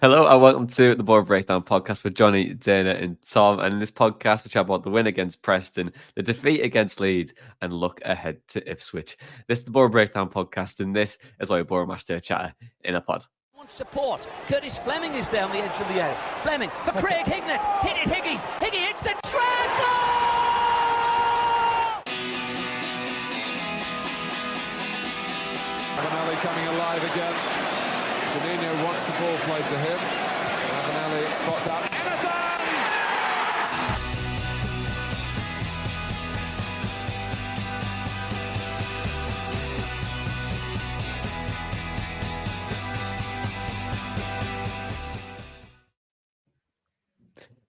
Hello and welcome to the Boro Breakdown podcast with Jonny, Dana, and Tom. And in this podcast, we chat about the win against Preston, the defeat against Leeds, and look ahead to Ipswich. This is the Boro Breakdown podcast, and this is our Boro Matchday chatter in a pod. Wants support. Curtis Fleming is there on the edge of the area. Fleming for Craig Hignett. Hit it, Higgy. Higgy hits the treble. Emmanuel coming alive again. Jonny wants the ball played to him. Emmanuel spots out Emerson!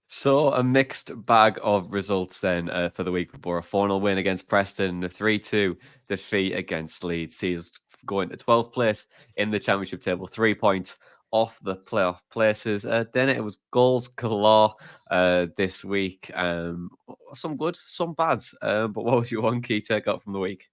So a mixed bag of results then for the week for Boro. 4-0 win against Preston, a 3-2 defeat against Leeds. Sees going to 12th place in the championship table, 3 points off the playoff places. Then it was goals galore this week. Some good, some bad. But what was your one key takeout from the week?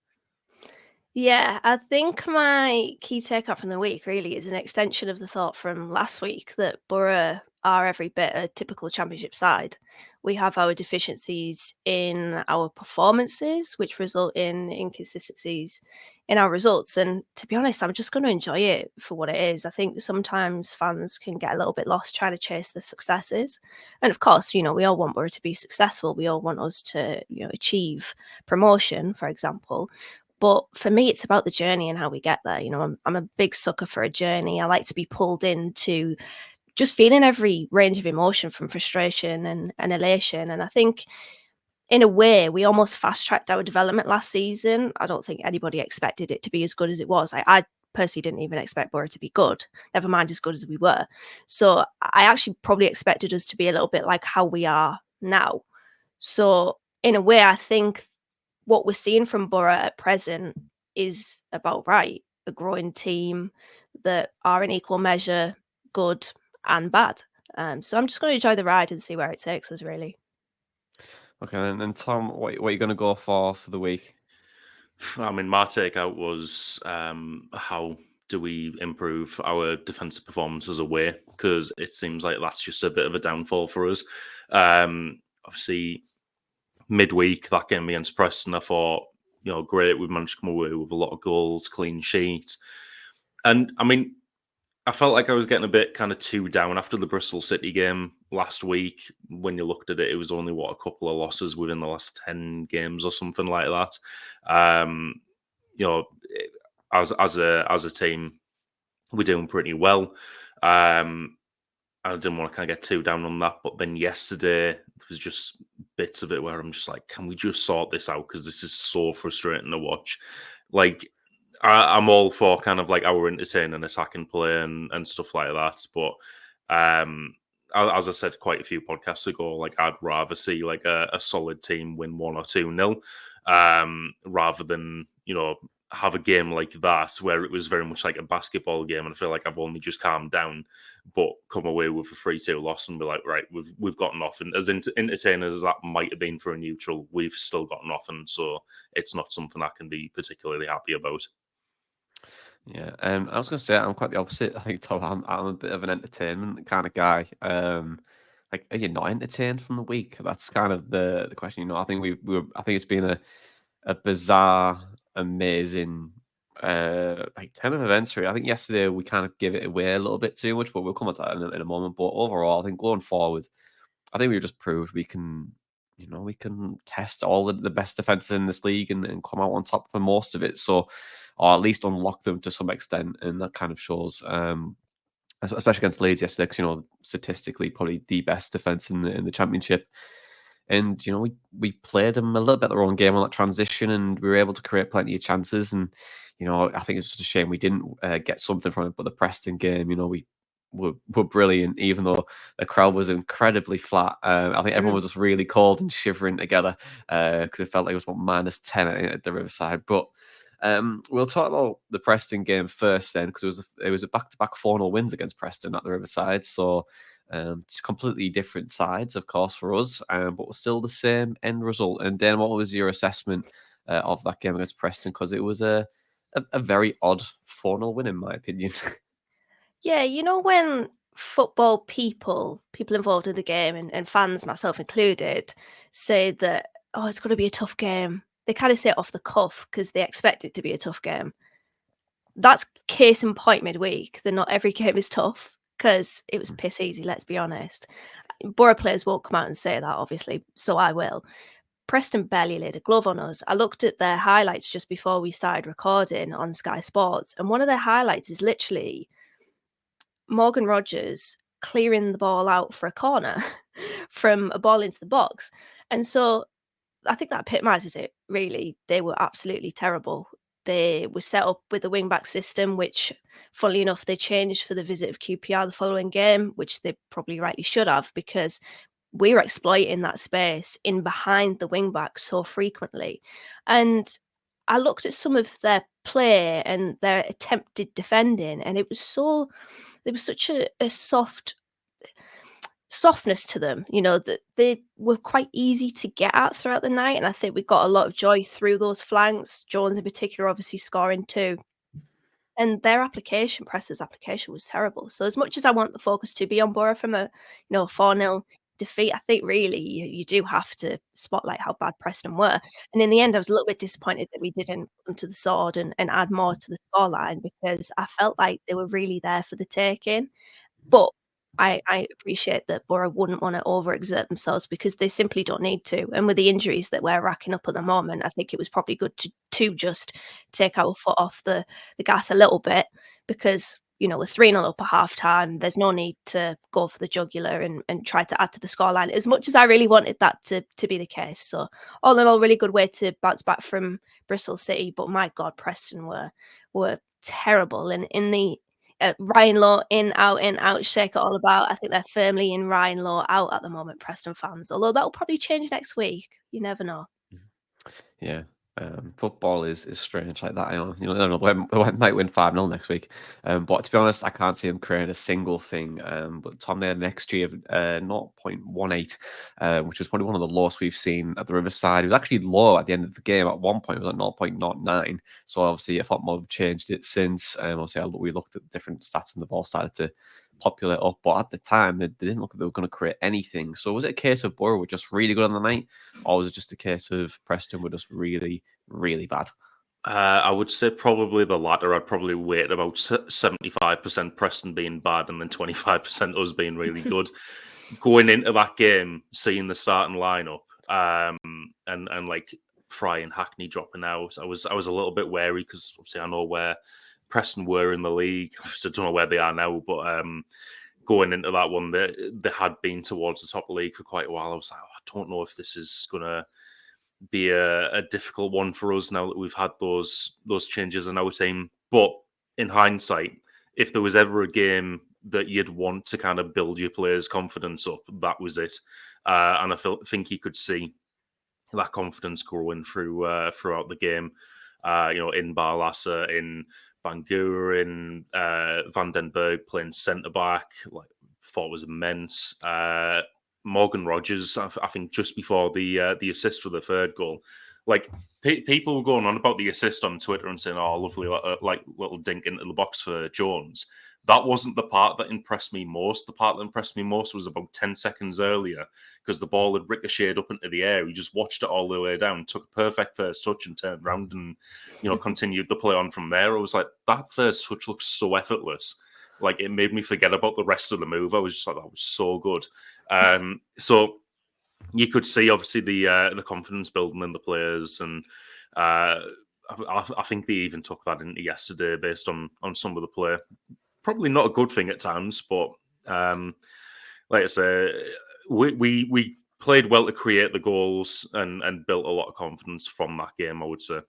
Yeah, I think my key takeout from the week really is an extension of the thought from last week that Boro are every bit a typical championship side. We have our deficiencies in our performances, which result in inconsistencies in our results. And to be honest, I'm just going to enjoy it for what it is. I think sometimes fans can get a little bit lost trying to chase the successes. And of course, we all want Boro to be successful. We all want us to, achieve promotion, for example. But for me, it's about the journey and how we get there. I'm a big sucker for a journey. I like to be pulled into just feeling every range of emotion from frustration and elation. And I think in a way, we almost fast-tracked our development last season. I don't think anybody expected it to be as good as it was. I personally didn't even expect Boro to be good, never mind as good as we were. So I actually probably expected us to be a little bit like how we are now. So in a way, I think what we're seeing from Boro at present is about right. A growing team that are in equal measure good and bad. So I'm just going to enjoy the ride and see where it takes us, really. Okay, and then Tom, what are you going to go for the week? I mean, my takeout was how do we improve our defensive performances away? Because it seems like that's just a bit of a downfall for us. Obviously, midweek, that game against Preston, I thought, great, we've managed to come away with a lot of goals, clean sheets. And I mean, I felt like I was getting a bit kind of too down after the Bristol City game last week. When you looked at it, it was only, a couple of losses within the last 10 games or something like that. As a team, we're doing pretty well. I didn't want to kind of get too down on that. But then yesterday, there was just bits of it where I'm just like, can we just sort this out? Because this is so frustrating to watch. Like, I'm all for kind of like our entertaining attacking play and stuff like that. But as I said quite a few podcasts ago, like I'd rather see like a solid team win 1 or 2-0 rather than, have a game like that where it was very much like a basketball game. And I feel like I've only just calmed down, but come away with a 3-2 loss and be like, right, we've got nothing. As entertaining as that might have been for a neutral, we've still got nothing. So it's not something I can be particularly happy about. Yeah, I was going to say I'm quite the opposite. I think, Tom, I'm a bit of an entertainment kind of guy. Like, are you not entertained from the week? That's kind of the question. I think I think it's been a bizarre, amazing, like 10 of events. Really, I think yesterday we kind of give it away a little bit too much, but we'll come on to that in a moment. But overall, I think going forward, I think we've just proved we can. We can test all the best defenses in this league and come out on top for most of it. So, or at least unlock them to some extent. And that kind of shows, especially against Leeds yesterday, because, statistically, probably the best defense in the championship. And, we played them a little bit their own game on that transition and we were able to create plenty of chances. And, I think it's just a shame we didn't get something from it. But the Preston game, we were brilliant, even though the crowd was incredibly flat. I think everyone was just really cold and shivering together because it felt like it was about -10 at the Riverside. But we'll talk about the Preston game first then, because it was a back-to-back 4-0 wins against Preston at the Riverside. So it's completely different sides, of course, for us, but we're still the same end result. And Dan, what was your assessment of that game against Preston? Because it was a very odd 4-0 win, in my opinion. Yeah, when football people involved in the game and fans, myself included, say that, oh, it's going to be a tough game. They kind of say it off the cuff because they expect it to be a tough game. That's case in point midweek that not every game is tough because it was piss easy, let's be honest. Boro players won't come out and say that, obviously, so I will. Preston barely laid a glove on us. I looked at their highlights just before we started recording on Sky Sports, and one of their highlights is literally Morgan Rogers clearing the ball out for a corner from a ball into the box. And so I think that epitomises it, really. They were absolutely terrible. They were set up with the wing-back system, which, funnily enough, they changed for the visit of QPR the following game, which they probably rightly should have, because we were exploiting that space in behind the wing-back so frequently. And I looked at some of their play and their attempted defending, and it was there was such a softness to them, that they were quite easy to get at throughout the night. And I think we got a lot of joy through those flanks. Jones in particular, obviously scoring too. And their Preston's application was terrible. So as much as I want the focus to be on Boro from a 4-0 defeat, I think really you do have to spotlight how bad Preston were. And in the end, I was a little bit disappointed that we didn't come to the sword and add more to the scoreline, because I felt like they were really there for the taking. But I appreciate that Boro wouldn't want to overexert themselves because they simply don't need to. And with the injuries that we're racking up at the moment, I think it was probably good to just take our foot off the gas a little bit, because we're 3-0 up at half time. There's no need to go for the jugular and try to add to the scoreline, as much as I really wanted that to be the case. So all in all, really good way to bounce back from Bristol City. But my God, Preston were terrible. And in the Ryan Law in, out, shake it all about. I think they're firmly in Ryan Law out at the moment, Preston fans. Although that'll probably change next week. You never know. Yeah. Football is strange like that. I don't know. They might win 5-0 next week. But to be honest, I can't see them creating a single thing. But Tom, there next year, 0.18, which was probably one of the lowest we've seen at the Riverside. It was actually low at the end of the game. At one point, it was at 0.09. So obviously, I thought more have changed it since. Obviously, we looked at different stats and the ball started to populate up. But at the time, they didn't look like they were going to create anything. So was it a case of Boro were just really good on the night? Or was it just a case of Preston were just really, really bad? I would say probably the latter. I'd probably weight about 75% Preston being bad and then 25% us being really good. Going into that game, seeing the starting lineup, and like Fry and Hackney dropping out, I was a little bit wary because obviously I know where Preston were in the league. I don't know where they are now, but going into that one, they had been towards the top of the league for quite a while. I was like, I don't know if this is going to be a difficult one for us now that we've had those changes in our team. But in hindsight, if there was ever a game that you'd want to kind of build your players' confidence up, that was it. And I think you could see that confidence growing throughout the game. In Barlasa, in Bangura, in Van den Berg playing centre back, thought was immense. Morgan Rogers, I think, just before the assist for the third goal, people were going on about the assist on Twitter and saying, "Oh, lovely, little dink into the box for Jones." That wasn't the part that impressed me most. The part that impressed me most was about 10 seconds earlier, because the ball had ricocheted up into the air. He just watched it all the way down, took a perfect first touch and turned around and, continued the play on from there. I was like, that first touch looks so effortless. Like, it made me forget about the rest of the move. I was just like, that was so good. So you could see, obviously, the confidence building in the players. And I think they even took that into yesterday based on some of the play. Probably not a good thing at times, but like I say, we played well to create the goals and built a lot of confidence from that game, I would say.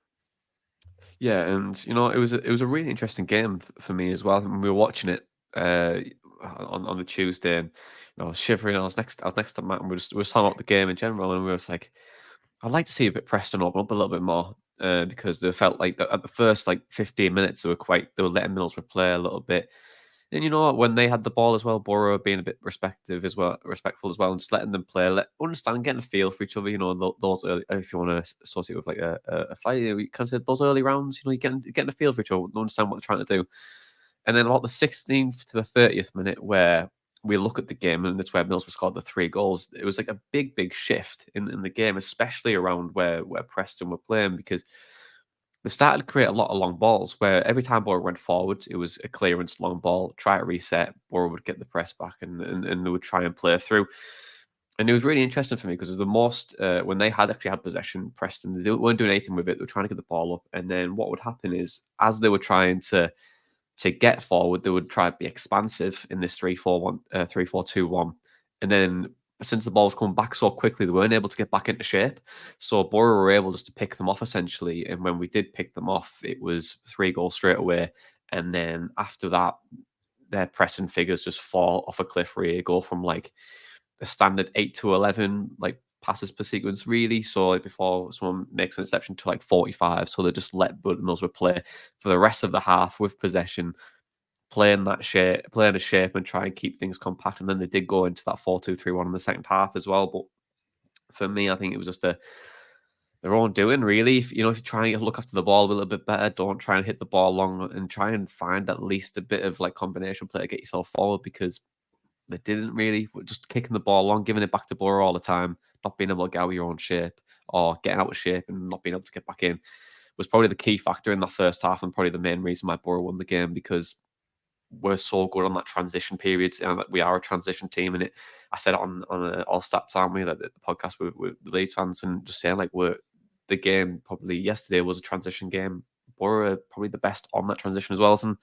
Yeah, and it was a really interesting game for me as well. When we were watching it on the Tuesday, and I was shivering. I was next to Matt, and we were talking about the game in general, and we were like, I'd like to see a bit Preston open up a little bit more, because they felt like that at the first 15 minutes they were letting Middlesbrough play a little bit. And you know what? When they had the ball as well, Boro being a bit respectful as well, and just letting them play, understand, getting a feel for each other. Those early, if you want to associate with a fight, you can say those early rounds. You're getting a feel for each other, understand what they're trying to do. And then about the 16th to the 30th minute, where we look at the game, and that's where Middlesbrough scored the 3 goals. It was like a big shift in the game, especially around where Preston were playing, because they started to create a lot of long balls where every time Boro went forward, it was a clearance, long ball, try to reset. Boro would get the press back and they would try and play through. And it was really interesting for me because the most, when they actually had possession, Preston, they weren't doing anything with it. They were trying to get the ball up. And then what would happen is, as they were trying to get forward, they would try to be expansive in this 3-4-1, 3-4-2-1. And then since the ball's come back so quickly, they weren't able to get back into shape. So Boro were able just to pick them off essentially. And when we did pick them off, it was 3 goals straight away. And then after that, their pressing figures just fall off a cliff. Really go from like a standard 8 to 11 like passes per sequence, really. So like before someone makes an exception, to like 45. So they just let Middlesbrough play for the rest of the half with possession, playing a shape and try and keep things compact. And then they did go into that 4-2-3-1 in the second half as well. But for me, I think it was just their own doing, really. If you try and look after the ball a little bit better, don't try and hit the ball long, and try and find at least a bit of like combination play to get yourself forward, because they didn't really. Just kicking the ball long, giving it back to Boro all the time, not being able to get out of your own shape or getting out of shape and not being able to get back in was probably the key factor in that first half, and probably the main reason why Boro won the game, because we're so good on that transition period, and that we are a transition team. And I said it on All Stats, aren't we, like the podcast with the Leeds fans, and just saying like the game probably yesterday was a transition game. Boro are probably the best on that transition as well. And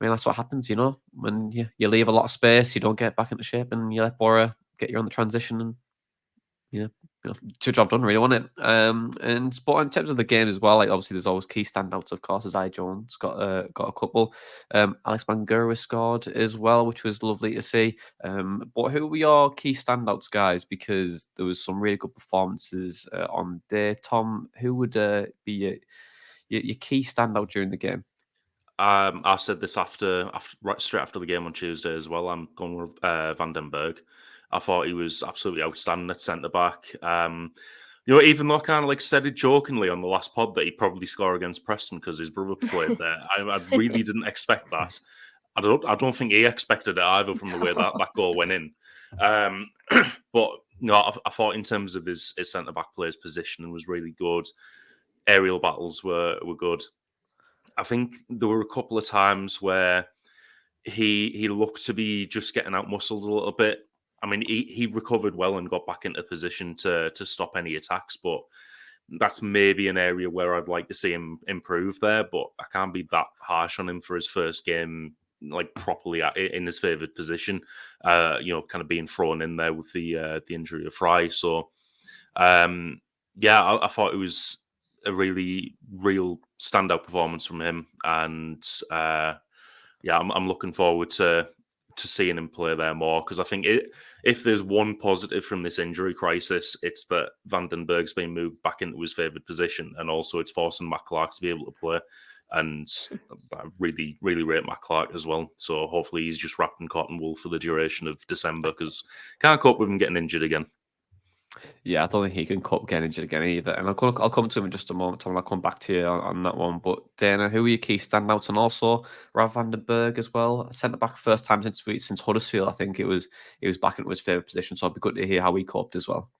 I mean, that's what happens, when you leave a lot of space, you don't get back into shape, and you let Boro get you on the transition, and job done, really, wasn't it? But in terms of the game as well, like obviously there's always key standouts, of course, as Jones got a couple. Alex Bangura scored as well, which was lovely to see. But who were your key standouts, guys? Because there was some really good performances on there. Tom, who would be your key standout during the game? I said this right straight after the game on Tuesday as well. I'm going with Van den Berg. I thought he was absolutely outstanding at centre back. Even though I kind of like said it jokingly on the last pod that he'd probably score against Preston because his brother played there, I really didn't expect that. I don't think he expected it either from the way that goal went in. But I thought in terms of his centre back player's positioning was really good. Aerial battles were good. I think there were a couple of times where he looked to be just getting out muscled a little bit. I mean, he recovered well and got back into position to stop any attacks, but that's maybe an area where I'd like to see him improve there. But I can't be that harsh on him for his first game, like properly in his favoured position. Kind of being thrown in there with the injury of Fry. So, I thought it was a really real standout performance from him, and I'm looking forward to seeing him play there more, because I think if there's one positive from this injury crisis, it's that Van den Berg's been moved back into his favoured position, and also it's forcing Matt Clarke to be able to play. And I really, really rate Matt Clarke as well. So hopefully he's just wrapped in cotton wool for the duration of December, because can't cope with him getting injured again. Yeah, I don't think he can cope getting injured again either. And I'll come to him in just a moment, Tom. I'll come back to you on that one. But Dana, who are your key standouts? And also Rav van den Berg as well. Centre back first time since Huddersfield. I think he was back into his favourite position. So it'd be good to hear how he coped as well.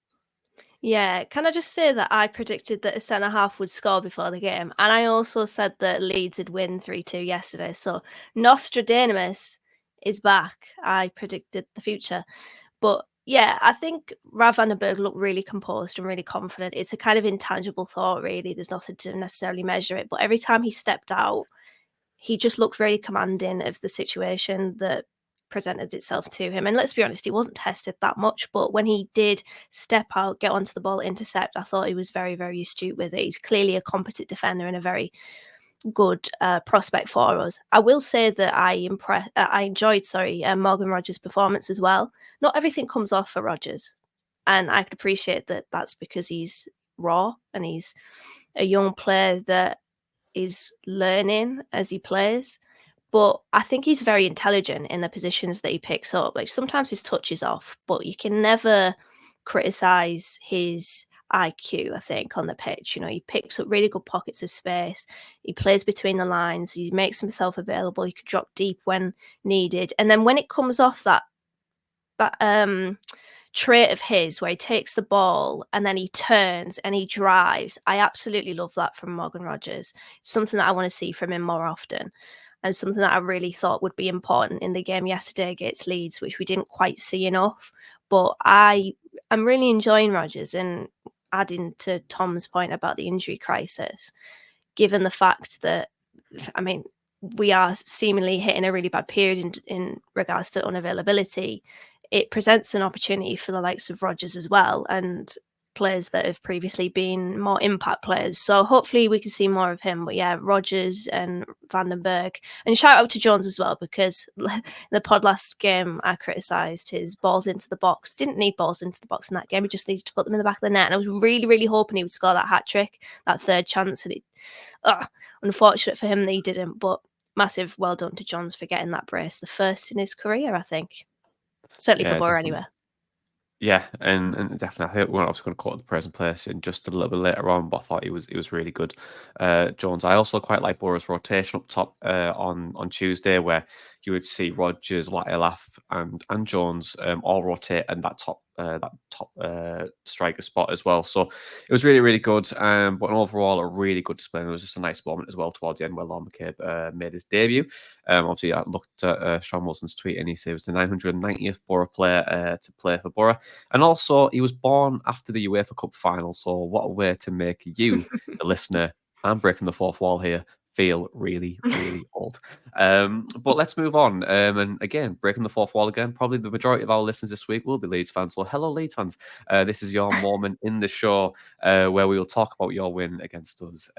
Yeah, can I just say that I predicted that a centre half would score before the game, and I also said that Leeds would win 3-2 yesterday. So Nostradamus is back. I predicted the future, but yeah, I think Rav van den Berg looked really composed and really confident. It's a kind of intangible thought, really. There's nothing to necessarily measure it, but every time he stepped out, he just looked very commanding of the situation that presented itself to him. And let's be honest, he wasn't tested that much, but when he did step out, get onto the ball, intercept, I thought he was very, very astute with it. He's clearly a competent defender and a very good prospect for us. I will say that I enjoyed Morgan Rogers' performance as well. Not everything comes off for Rogers, and I could appreciate that. That's because he's raw and he's a young player that is learning as he plays. But I think he's very intelligent in the positions that he picks up. Like sometimes his touch is off, but you can never criticize his IQ, I think, on the pitch. He picks up really good pockets of space. He plays between the lines. He makes himself available. He can drop deep when needed. And then when it comes off that trait of his where he takes the ball and then he turns and he drives, I absolutely love that from Morgan Rogers. Something that I want to see from him more often, and something that I really thought would be important in the game yesterday against Leeds, which we didn't quite see enough. But I'm really enjoying Rogers, and adding to Tom's point about the injury crisis, given the fact that, we are seemingly hitting a really bad period in regards to unavailability, it presents an opportunity for the likes of Rogers as well, and players that have previously been more impact players. So hopefully we can see more of him. But yeah, Rogers and Vandenberg. And shout out to Jones as well, because in the pod last game, I criticised his balls into the box. Didn't need balls into the box in that game. He just needs to put them in the back of the net. And I was really, really hoping he would score that hat-trick, that third chance. And unfortunate for him that he didn't. But massive well done to Jones for getting that brace, the first in his career, I think. Certainly for Boro, anyway. Yeah, and definitely, I think we're obviously going to call it the present place in just a little bit later on, but I thought he was really good. Jones, I also quite like Boro's rotation up top on Tuesday, where you would see Rogers, Latte Lath, and Jones all rotate in that top striker spot as well. So it was really, really good. But overall, a really good display. And it was just a nice moment as well towards the end where Lon McCabe made his debut. Obviously, I looked at Sean Wilson's tweet, and he said it was the 990th Boro player to play for Boro. And also, he was born after the UEFA Cup final. So what a way to make you, the listener, and breaking the fourth wall here, feel really, really old. But let's move on. And again, breaking the fourth wall again. Probably the majority of our listeners this week will be Leeds fans. So hello, Leeds fans. This is your moment in the show where we will talk about your win against us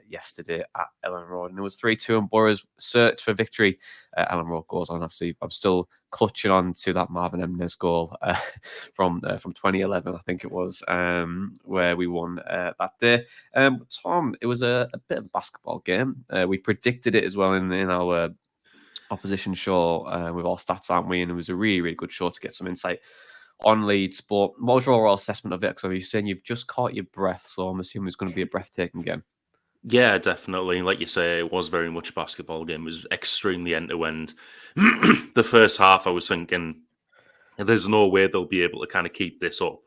yesterday at Ellen Road. And it was 3-2 and Boro's search for victory. Ellen Road goes on. Obviously, I'm still clutching on to that Marvin Emnes goal from 2011, I think it was, where we won that day. Tom, it was a bit of a basketball game. We predicted it as well in our opposition show with all stats, aren't we? And it was a really, really good show to get some insight on Leeds. But what was your overall assessment of it? Because you're saying you've just caught your breath, so I'm assuming it's going to be a breathtaking game. Yeah, definitely. Like you say, it was very much a basketball game. It was extremely end-to-end. The first half, I was thinking, there's no way they'll be able to kind of keep this up.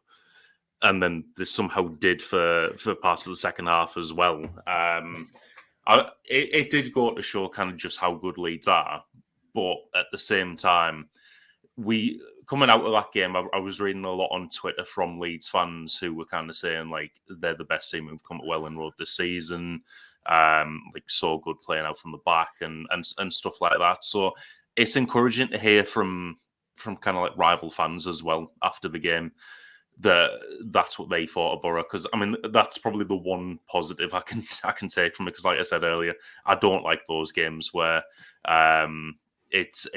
And then they somehow did for parts of the second half as well. It did go to show kind of just how good Leeds are. But at the same time, coming out of that game, I was reading a lot on Twitter from Leeds fans who were kind of saying like they're the best team who've come to Welling Road this season, like so good playing out from the back and stuff like that. So it's encouraging to hear from kind of like rival fans as well after the game that's what they thought of Boro. Because I mean that's probably the one positive I can take from it. Because like I said earlier, I don't like those games where it's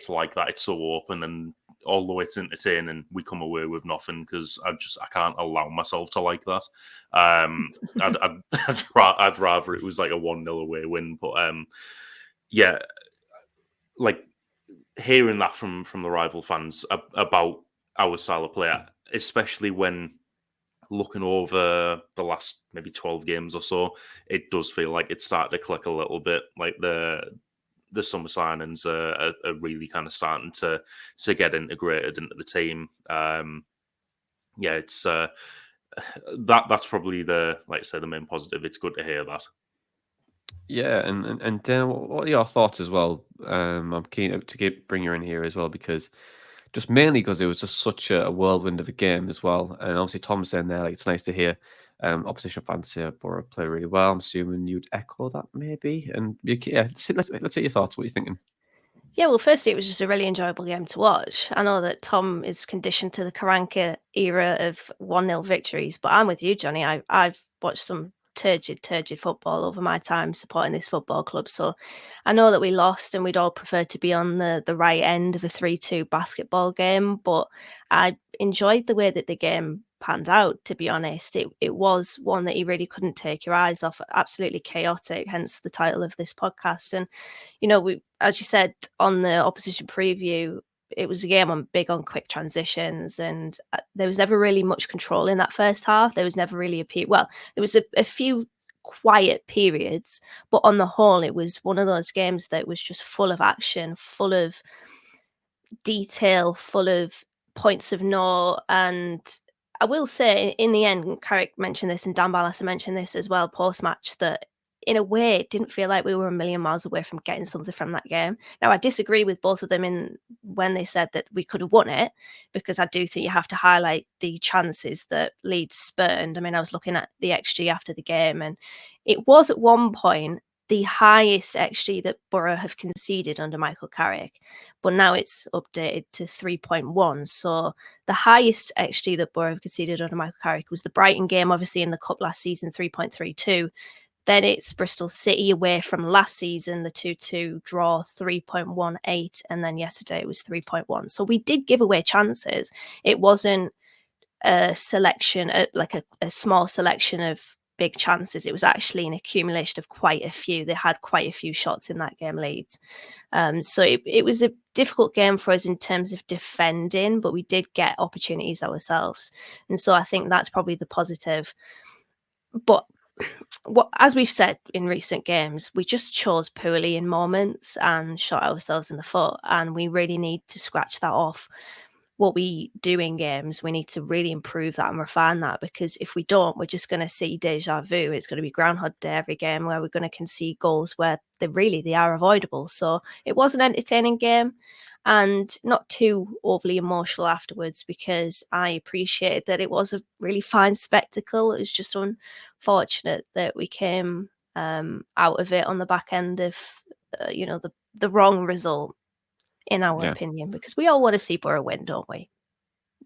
like that. It's so open, and although it's entertaining, we come away with nothing because I can't allow myself to like that. I'd rather it was like a 1-0 away win. But yeah, like hearing that from the rival fans about our style of play, especially when looking over the last maybe 12 games or so, it does feel like it's starting to click a little bit. Like the summer signings are really kind of starting to get integrated into the team. Yeah, it's that's probably the main positive. It's good to hear that. Yeah, and Dan, what are your thoughts as well? I'm keen to bring you in here as well because just mainly because it was just such a whirlwind of a game as well. And obviously Tom's saying there, like it's nice to hear opposition fans say Boro play really well. I'm assuming you'd echo that maybe. And yeah, let's hear your thoughts. What are you thinking? Yeah, well, firstly, it was just a really enjoyable game to watch. I know that Tom is conditioned to the Karanka era of 1-0 victories, but I'm with you, Jonny. I've watched some turgid football over my time supporting this football club. So I know that we lost and we'd all prefer to be on the right end of a 3-2 basketball game, but I enjoyed the way that the game panned out, to be honest. It was one that you really couldn't take your eyes off. Absolutely chaotic, hence the title of this podcast. And, we, as you said on the opposition preview, it was a game big on quick transitions, and there was never really much control in that first half. There was never really there was a few quiet periods, but on the whole, it was one of those games that was just full of action, full of detail, full of points of note. And I will say, in the end, Carrick mentioned this, and Dan Barlaser mentioned this as well post-match, that in a way, it didn't feel like we were a million miles away from getting something from that game. Now, I disagree with both of them when they said that we could have won it, because I do think you have to highlight the chances that Leeds spurned. I mean, I was looking at the XG after the game, and it was at one point the highest XG that Boro have conceded under Michael Carrick, but now it's updated to 3.1. So the highest XG that Boro have conceded under Michael Carrick was the Brighton game, obviously in the Cup last season, 3.32. Then it's Bristol City away from last season, the 2-2 draw, 3.18. And then yesterday it was 3.1. So we did give away chances. It wasn't a selection, like a small selection of big chances. It was actually an accumulation of quite a few. They had quite a few shots in that game, Leeds. So it was a difficult game for us in terms of defending, but we did get opportunities ourselves. And so I think that's probably the positive. But as we've said in recent games, we just chose poorly in moments and shot ourselves in the foot, and we really need to scratch that off. What we do in games, we need to really improve that and refine that, because if we don't, we're just going to see deja vu. It's going to be Groundhog Day every game, where we're going to concede goals where they are avoidable. So it was an entertaining game, and not too overly emotional afterwards, because I appreciated that it was a really fine spectacle. It was just unfortunate that we came out of it on the back end of the wrong result, in our opinion, because we all want to see Boro win, don't we?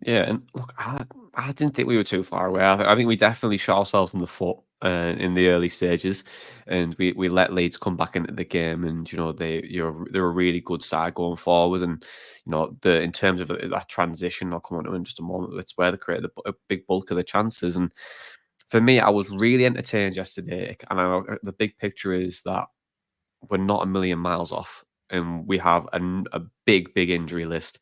Yeah, and look, I didn't think we were too far away. I think we definitely shot ourselves in the foot in the early stages, and we let Leeds come back into the game, and they're a really good side going forward, and in terms of that transition, I'll come on to in just a moment. It's where they created a big bulk of the chances, and for me, I was really entertained yesterday, and the big picture is that we're not a million miles off, and we have a big injury list.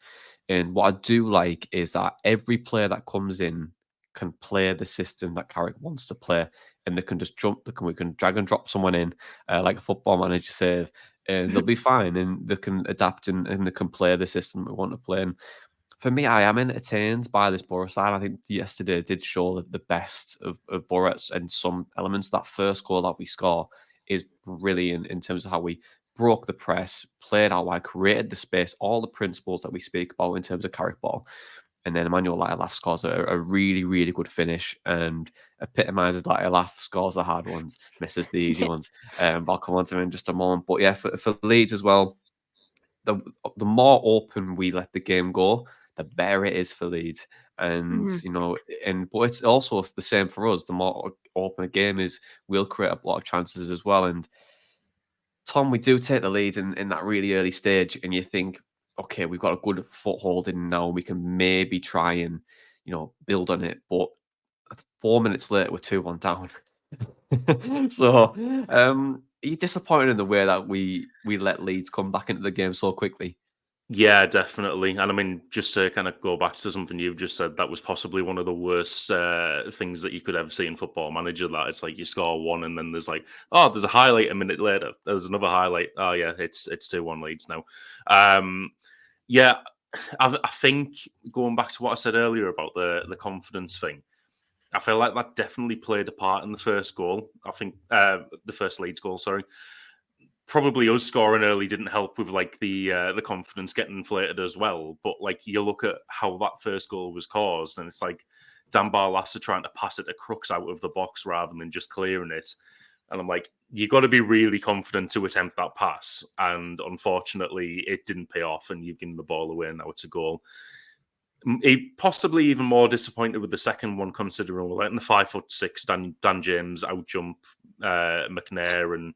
And what I do like is that every player that comes in can play the system that Carrick wants to play, and they can just jump. We can drag and drop someone in, like a football manager save, and they'll be fine, and they can adapt and they can play the system we want to play. And for me, I am entertained by this Boro side. I think yesterday did show the best of Boro in some elements. That first goal that we score is brilliant in terms of how we broke the press, played out wide, created the space, all the principles that we speak about in terms of Carrick ball. And then Emmanuel Latte Lath scores a really, really good finish and epitomises Latte Lath, scores the hard ones, misses the easy ones. But I'll come on to him in just a moment. But yeah, for Leeds as well, the more open we let the game go, the better it is for Leeds. And, but it's also the same for us. The more open a game is, we'll create a lot of chances as well. And Tom, we do take the lead in that really early stage, and you think, okay, we've got a good foothold in now. We can maybe try and, build on it. But 4 minutes later, we're 2-1 down. So, are you disappointed in the way that we let Leeds come back into the game so quickly? Yeah, definitely. And I mean, just to kind of go back to something you've just said, that was possibly one of the worst things that you could ever see in Football Manager. That it's like you score one, and then there's like, oh, there's a highlight a minute later. There's another highlight. Oh yeah, it's 2-1 Leeds now. Yeah, I think going back to what I said earlier about the confidence thing, I feel like that definitely played a part in the first goal. I think the first Leeds goal, sorry. Probably us scoring early didn't help with like the confidence getting inflated as well. But like you look at how that first goal was caused, and it's like Dan Barlaser trying to pass it to Crooks out of the box rather than just clearing it. And I'm like, you got to be really confident to attempt that pass. And unfortunately, it didn't pay off, and you've given the ball away, and now it's a goal. Possibly even more disappointed with the second one, considering we're letting the 5'6" Dan James out jump McNair and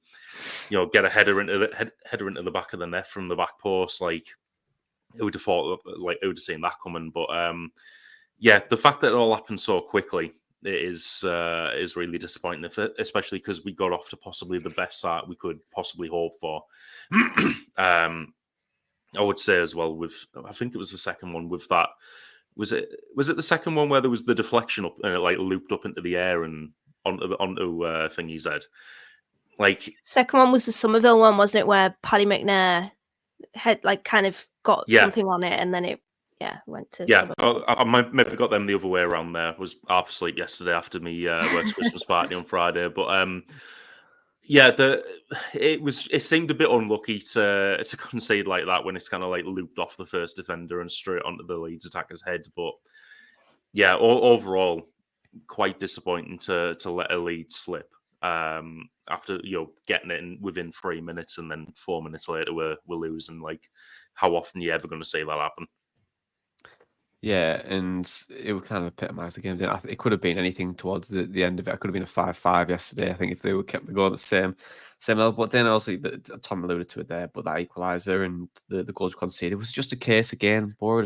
get a header into the back of the net from the back post. Like, who would have thought, like, who would have seen that coming? But yeah, the fact that it all happened so quickly is really disappointing, especially because we got off to possibly the best start we could possibly hope for. I would say as well I think it was the second one with that. Was it the second one where there was the deflection up and it like looped up into the air and onto Thingy's head? Like, Second one was the Somerville one, wasn't it, where Paddy McNair had like kind of got something on it and then it went to Somerville. I might maybe got them the other way around there. I was half asleep yesterday after me work's Christmas party on Friday, but it seemed a bit unlucky to concede like that when it's kind of like looped off the first defender and straight onto the Leeds attacker's head. But yeah, overall, quite disappointing to let a lead slip after getting it in within 3 minutes and then 4 minutes later we're losing. Like, how often are you ever going to see that happen? Yeah, and it would kind of epitomise the game. It could have been anything towards the end of it. It could have been a 5-5 yesterday, I think, if they would kept the goal at the same level. But then also, Tom alluded to it there, but that equaliser and the goals conceded was just a case again. Boro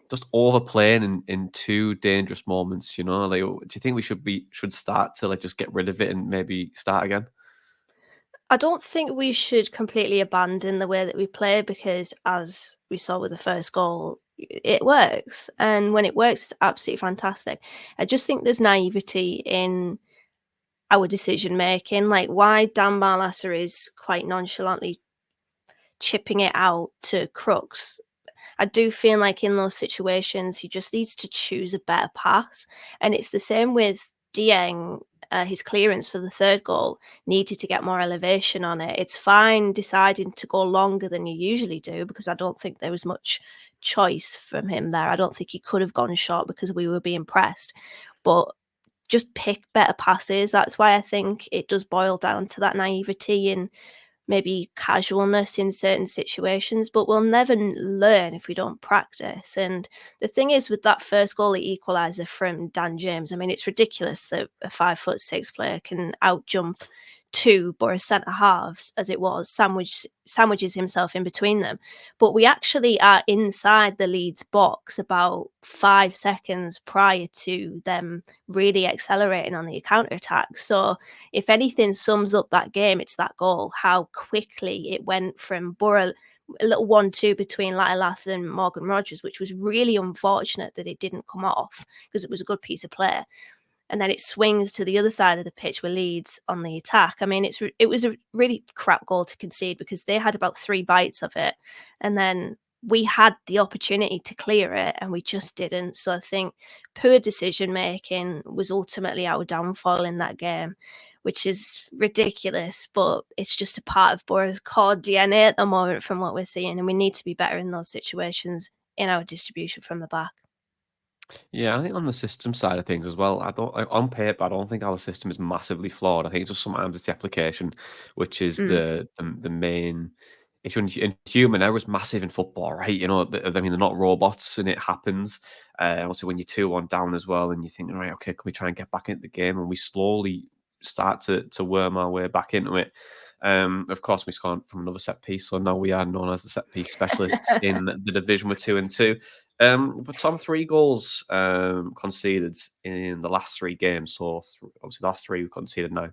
just overplaying in two dangerous moments. Like, do you think we should start to like just get rid of it and maybe start again? I don't think we should completely abandon the way that we play because, as we saw with the first goal, it works. And when it works, it's absolutely fantastic. I just think there's naivety in our decision making. Like, why Dan Barlasser is quite nonchalantly chipping it out to Crooks. I do feel like in those situations, he just needs to choose a better pass. And it's the same with Dieng. His clearance for the third goal needed to get more elevation on it. It's fine deciding to go longer than you usually do because I don't think there was much choice from him there. I don't think he could have gone short because we were being pressed. But just pick better passes. That's why I think it does boil down to that naivety and maybe casualness in certain situations, but we'll never learn if we don't practice. And the thing is with that first goalie equaliser from Dan James, I mean, it's ridiculous that a 5'6" player can outjump two Boro centre halves as it was, sandwiches himself in between them. But we actually are inside the Leeds box about 5 seconds prior to them really accelerating on the counter attack. So if anything sums up that game, it's that goal, how quickly it went from Boro, a little 1-2 between Latte Lath and Morgan Rogers, which was really unfortunate that it didn't come off because it was a good piece of play. And then it swings to the other side of the pitch with Leeds on the attack. I mean, it was a really crap goal to concede because they had about 3 bites of it. And then we had the opportunity to clear it and we just didn't. So I think poor decision-making was ultimately our downfall in that game, which is ridiculous, but it's just a part of Boro's core DNA at the moment from what we're seeing. And we need to be better in those situations in our distribution from the back. Yeah, I think on the system side of things as well, on paper, I don't think our system is massively flawed. I think just sometimes it's the application, which is the main issue. And human error is massive in football, right? I mean, they're not robots, and it happens. Also, when you're 2-1 down as well, and you think, right, okay, can we try and get back into the game? And we slowly start to worm our way back into it. Of course, we scored from another set piece, so now we are known as the set piece specialists in the division with 2-2. But Tom, 3 goals conceded in the last 3 games. So obviously, the last 3 we conceded 9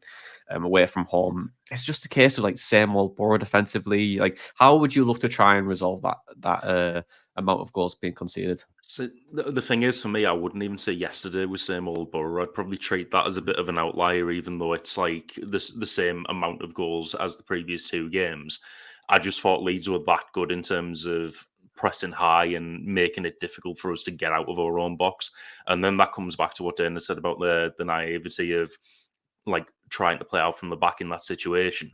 away from home. It's just a case of like same old Boro defensively. Like, how would you look to try and resolve that amount of goals being conceded? So the thing is, for me, I wouldn't even say yesterday was same old Boro. I'd probably treat that as a bit of an outlier, even though it's like the same amount of goals as the previous 2 games. I just thought Leeds were that good in terms of pressing high and making it difficult for us to get out of our own box. And then that comes back to what Dana said about the naivety of like trying to play out from the back in that situation.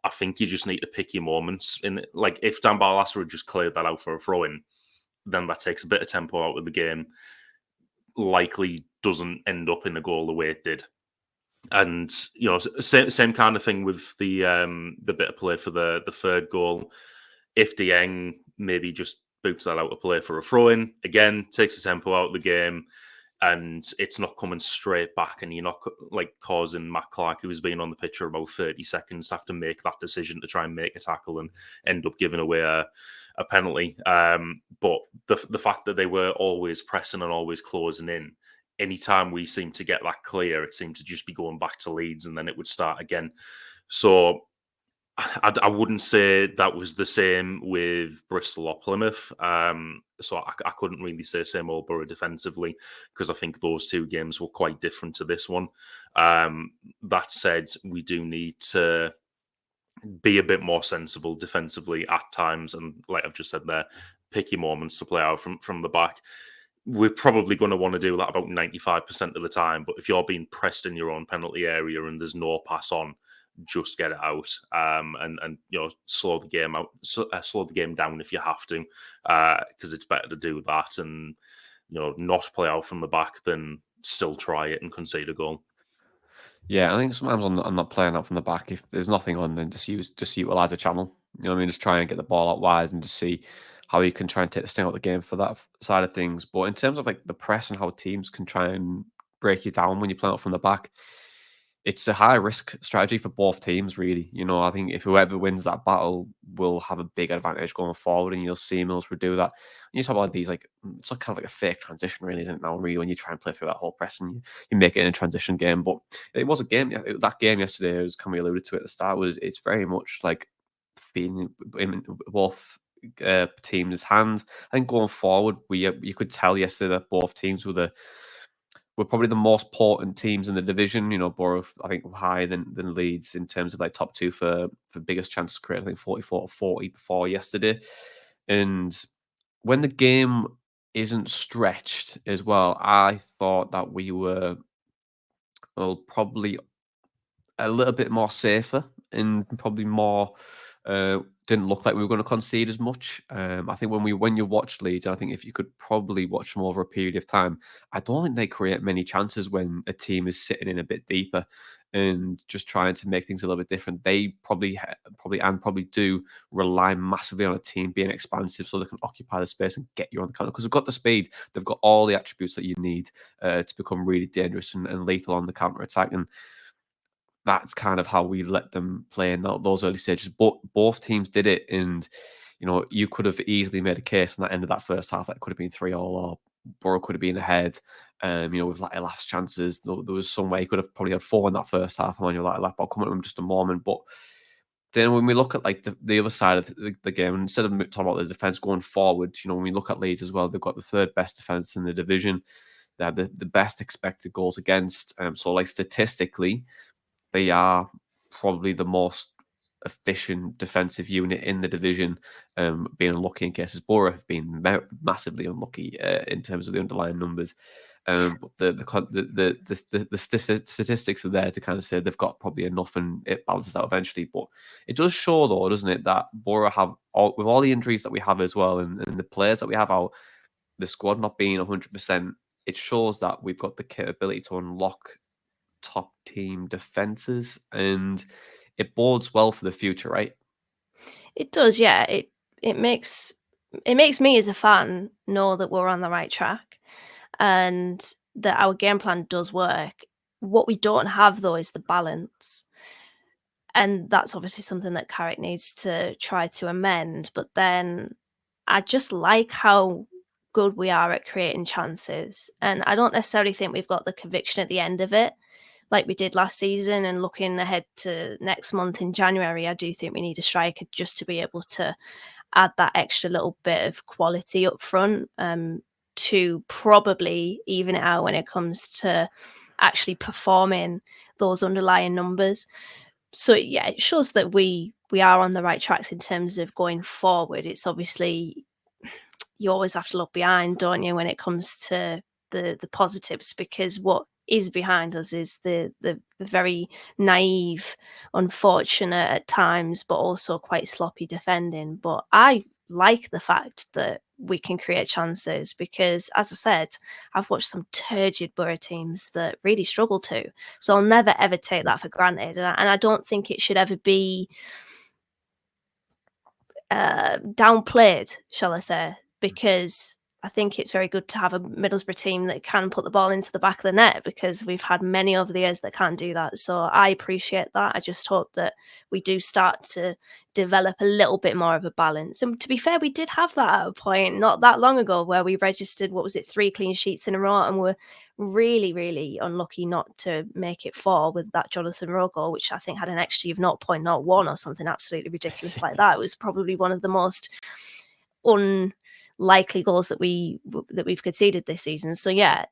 I think you just need to pick your moments. In like, if Dan Barlasser had just cleared that out for a throw-in, then that takes a bit of tempo out of the game. Likely doesn't end up in a goal the way it did. And same kind of thing with the bit of play for the third goal. If Dieng maybe just boots that out of play for a throw-in, again takes the tempo out of the game, and it's not coming straight back, and you're not like causing Matt Clarke, who's been on the pitch for about 30 seconds, to have to make that decision to try and make a tackle and end up giving away a penalty. But the fact that they were always pressing and always closing in, anytime we seemed to get that clear, it seemed to just be going back to Leeds and then it would start again. So I wouldn't say that was the same with Bristol or Plymouth. So I couldn't really say same old Boro defensively, because I think those two games were quite different to this one. That said, we do need to be a bit more sensible defensively at times, and like I've just said there, pick your moments to play out from the back. We're probably going to want to do that about 95% of the time. But if you're being pressed in your own penalty area and there's no pass on, just get it out, and slow the game out, slow the game down if you have to, because it's better to do that and not play out from the back than still try it and concede a goal. Yeah, I think sometimes I'm not playing out from the back. If there's nothing on, then just utilize a channel. You know what I mean? Just try and get the ball out wide and just see how you can try and take the sting out of the game for that side of things. But in terms of like the press and how teams can try and break you down when you're playing out from the back, it's a high risk strategy for both teams, really. I think if whoever wins that battle will have a big advantage going forward, and you'll see Middlesbrough do that. And you talk about these, like, it's like kind of like a fake transition, really, isn't it? Now, really, when you try and play through that whole press and you make it in a transition game. But it was a game. That game yesterday, as we alluded to at the start, it's very much like being in both teams' hands. I think going forward, you could tell yesterday that both teams were probably the most potent teams in the division. Boro, I think, higher than Leeds in terms of like top two for biggest chances created. I think 44 to 40 before yesterday. And when the game isn't stretched as well, I thought that we were probably a little bit more safer and probably more didn't look like we were going to concede as much. I think when you watch Leeds, I think if you could probably watch them over a period of time, I don't think they create many chances when a team is sitting in a bit deeper and just trying to make things a little bit different. They probably do rely massively on a team being expansive so they can occupy the space and get you on the counter, because they've got the speed, they've got all the attributes that you need to become really dangerous and lethal on the counter attack. And that's kind of how we let them play in those early stages. But both teams did it, and you could have easily made a case in that end of that first half that could have been 3-3, or Boro could have been ahead. With Latte Lath's chances, there was some way he could have probably had 4 in that first half. Emmanuel Latte Lath, I'll come at him in just a moment. But then when we look at like the other side of the game, instead of talking about the defense going forward, when we look at Leeds as well, they've got the third best defense in the division. They have the best expected goals against. So like statistically, they are probably the most efficient defensive unit in the division, being unlucky in cases. Boro have been massively unlucky in terms of the underlying numbers. But the statistics are there to kind of say they've got probably enough and it balances out eventually. But it does show, though, doesn't it, that Boro have, with all the injuries that we have as well, and the players that we have out, the squad not being 100%, it shows that we've got the capability to unlock top team defenses, and it bodes well for the future, right? It does, yeah. It makes me as a fan know that we're on the right track and that our game plan does work. What we don't have, though, is the balance. And that's obviously something that Clarke needs to try to amend. But then I just like how good we are at creating chances. And I don't necessarily think we've got the conviction at the end of it like we did last season. And looking ahead to next month in January, I do think we need a striker just to be able to add that extra little bit of quality up front, to probably even it out when it comes to actually performing those underlying numbers. So yeah, it shows that we are on the right tracks in terms of going forward. It's obviously, you always have to look behind, don't you, when it comes to the positives, because what is behind us is the very naive, unfortunate at times, but also quite sloppy defending. But I like the fact that we can create chances because, as I said, I've watched some turgid Boro teams that really struggle to. So I'll never, ever take that for granted. And I don't think it should ever be downplayed, shall I say, because I think it's very good to have a Middlesbrough team that can put the ball into the back of the net, because we've had many over the years that can't do that. So I appreciate that. I just hope that we do start to develop a little bit more of a balance. And to be fair, we did have that at a point not that long ago where we registered, 3 clean sheets in a row, and were really, really unlucky not to make it 4 with that Jonathan Rowe goal, which I think had an XG of 0.01 or something absolutely ridiculous like that. It was probably one of the most unlikely goals that we've conceded this season. So yeah,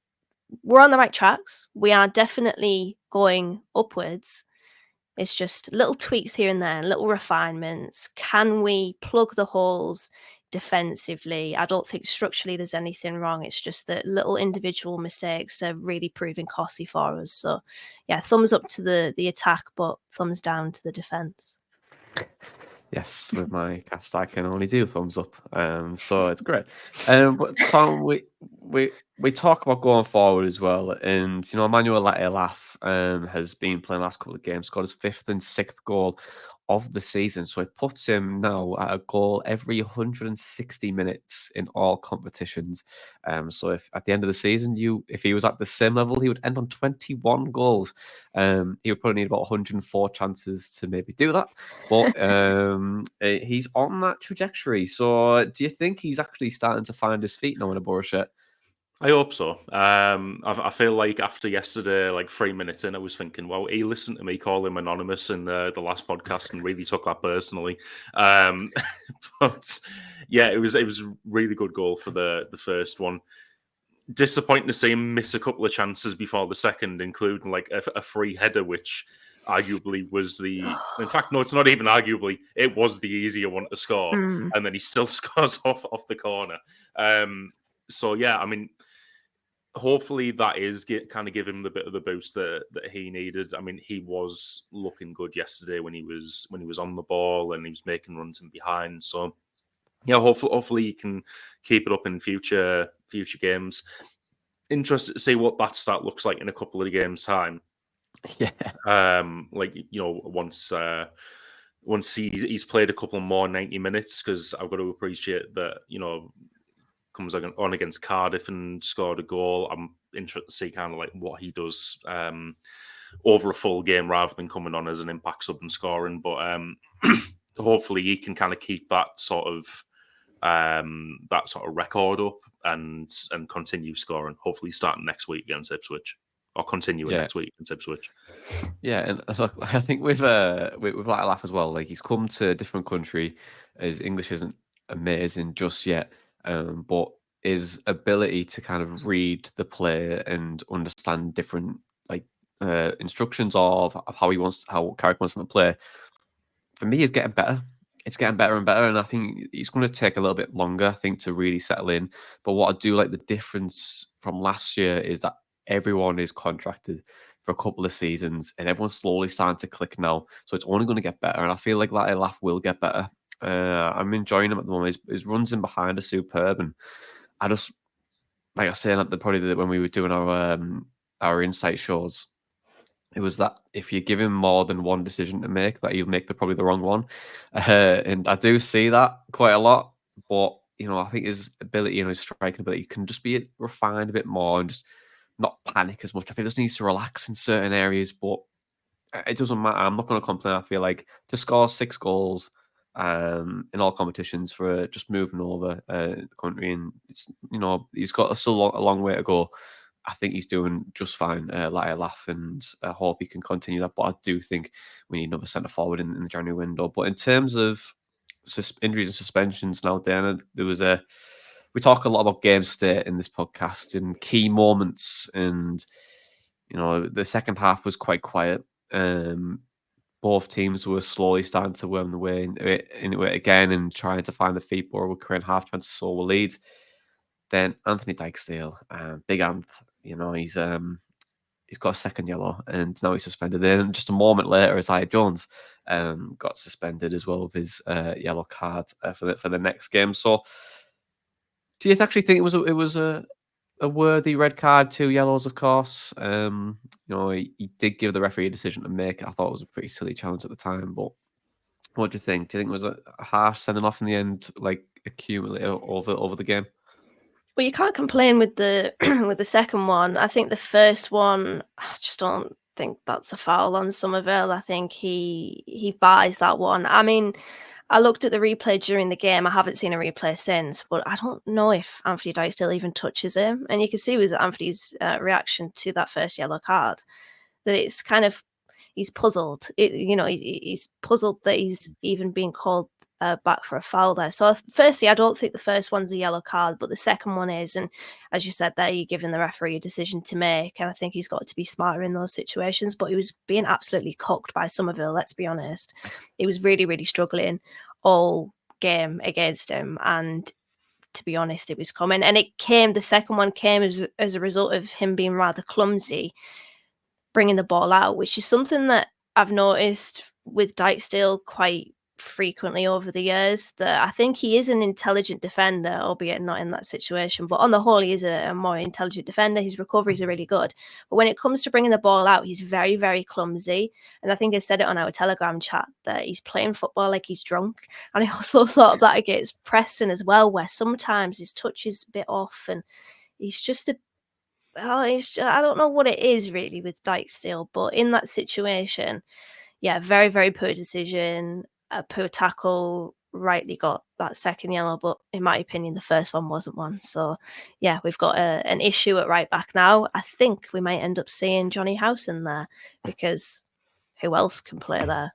we're on the right tracks. We are definitely going upwards. It's just little tweaks here and there, little refinements. Can we plug the holes defensively? I don't think structurally there's anything wrong. It's just that little individual mistakes are really proving costly for us. So yeah, thumbs up to the attack, but thumbs down to the defence. Yes, with my cast, I can only do thumbs up. So it's great. But Tom, we talk about going forward as well, and Emmanuel Latte Lath has been playing the last couple of games, scored his 5th and 6th goal of the season. So it puts him now at a goal every 160 minutes in all competitions. So if at the end of the season, if he was at the same level, he would end on 21 goals. He would probably need about 104 chances to maybe do that. But he's on that trajectory. So do you think he's actually starting to find his feet now in a Boro shirt? I hope so. I feel like after yesterday, like 3 minutes in, I was thinking, well, he listened to me call him anonymous in the last podcast and really took that personally. But yeah, it was a really good goal for the first one. Disappointing to see him miss a couple of chances before the second, including like a free header, which arguably was in fact, no, it's not even arguably, it was the easier one to score. And then he still scores off the corner. So yeah, I mean, hopefully that is kind of give him the bit of the boost that he needed. I mean, he was looking good yesterday when he was on the ball and he was making runs in behind. So yeah, hopefully he can keep it up in future games. Interested to see what that stat looks like in a couple of games' time. Yeah. Once he's played a couple more 90 minutes, because I've got to appreciate that, comes on against Cardiff and scored a goal. I'm interested to see kind of like what he does over a full game rather than coming on as an impact sub and scoring. But hopefully he can kind of keep that sort of record up and continue scoring. Hopefully starting next week against Ipswich, or continuing next week against Ipswich. Yeah, and I think with Latte Lath as well, like he's come to a different country. His English isn't amazing just yet, but his ability to kind of read the play and understand different instructions of how Clarke wants him to play, for me, is getting better. It's getting better and better, and I think it's going to take a little bit longer, I think, to really settle in. But what I do like the difference from last year is that everyone is contracted for a couple of seasons, and everyone's slowly starting to click now. So it's only going to get better, and I feel like Latte Lath will get better. I'm enjoying him at the moment. His runs in behind are superb, and I just, like I said, when we were doing our insight shows, it was that if you give him more than one decision to make, that he'll make probably the wrong one. And I do see that quite a lot. But, I think his ability, his striking ability can just be refined a bit more and just not panic as much. I think he just needs to relax in certain areas, but it doesn't matter. I'm not going to complain. I feel like to score 6 goals in all competitions for just moving over the country, and it's, he's got still a long way to go. I think he's doing just fine, Latte Lath, and I hope he can continue that. But I do think we need another centre forward in the January window. But in terms of injuries and suspensions now, Dana, we talk a lot about game state in this podcast and key moments, and the second half was quite quiet. Both teams were slowly starting to worm the way into it again and trying to find the feet. Boro were creating half chances, so were Leeds. Then Anthony Dijksteel, big Anth, he's got a second yellow and now he's suspended. Then just a moment later, Isaiah Jones got suspended as well with his yellow card for the next game. So, do you actually think it was a worthy red card? 2 yellows, of course. He did give the referee a decision to make. I thought it was a pretty silly challenge at the time, but what do you think? Do you think it was a harsh sending off in the end, like accumulated over the game? But you can't complain with the with the second one. I think the first one, I just don't think that's a foul on Somerville. I think he buys that one. I mean, I looked at the replay during the game. I haven't seen a replay since, but I don't know if Anthony Dijksteel even touches him. And you can see with Anthony's reaction to that first yellow card that it's kind of, he's puzzled. He's puzzled that he's even being called back for a foul there. So firstly, I don't think the first one's a yellow card, but the second one is. And as you said there, you're giving the referee a decision to make. And I think he's got to be smarter in those situations. But he was being absolutely cocked by Somerville, let's be honest. He was really, really struggling all game against him. And to be honest, it was coming. And the second one came as a result of him being rather clumsy, bringing the ball out, which is something that I've noticed with Dijksteel quite frequently over the years, that I think he is an intelligent defender, albeit not in that situation. But on the whole, he is a more intelligent defender. His recoveries are really good. But when it comes to bringing the ball out, he's very, very clumsy. And I think I said it on our Telegram chat that he's playing football like he's drunk. And I also thought of that against Preston as well, where sometimes his touch is a bit off and he's just I don't know what it is really with Dijksteel, but in that situation, yeah, very, very poor decision, a poor tackle, rightly got that second yellow, but in my opinion, the first one wasn't one. So, yeah, we've got an issue at right back now. I think we might end up seeing Jonny House in there, because who else can play there?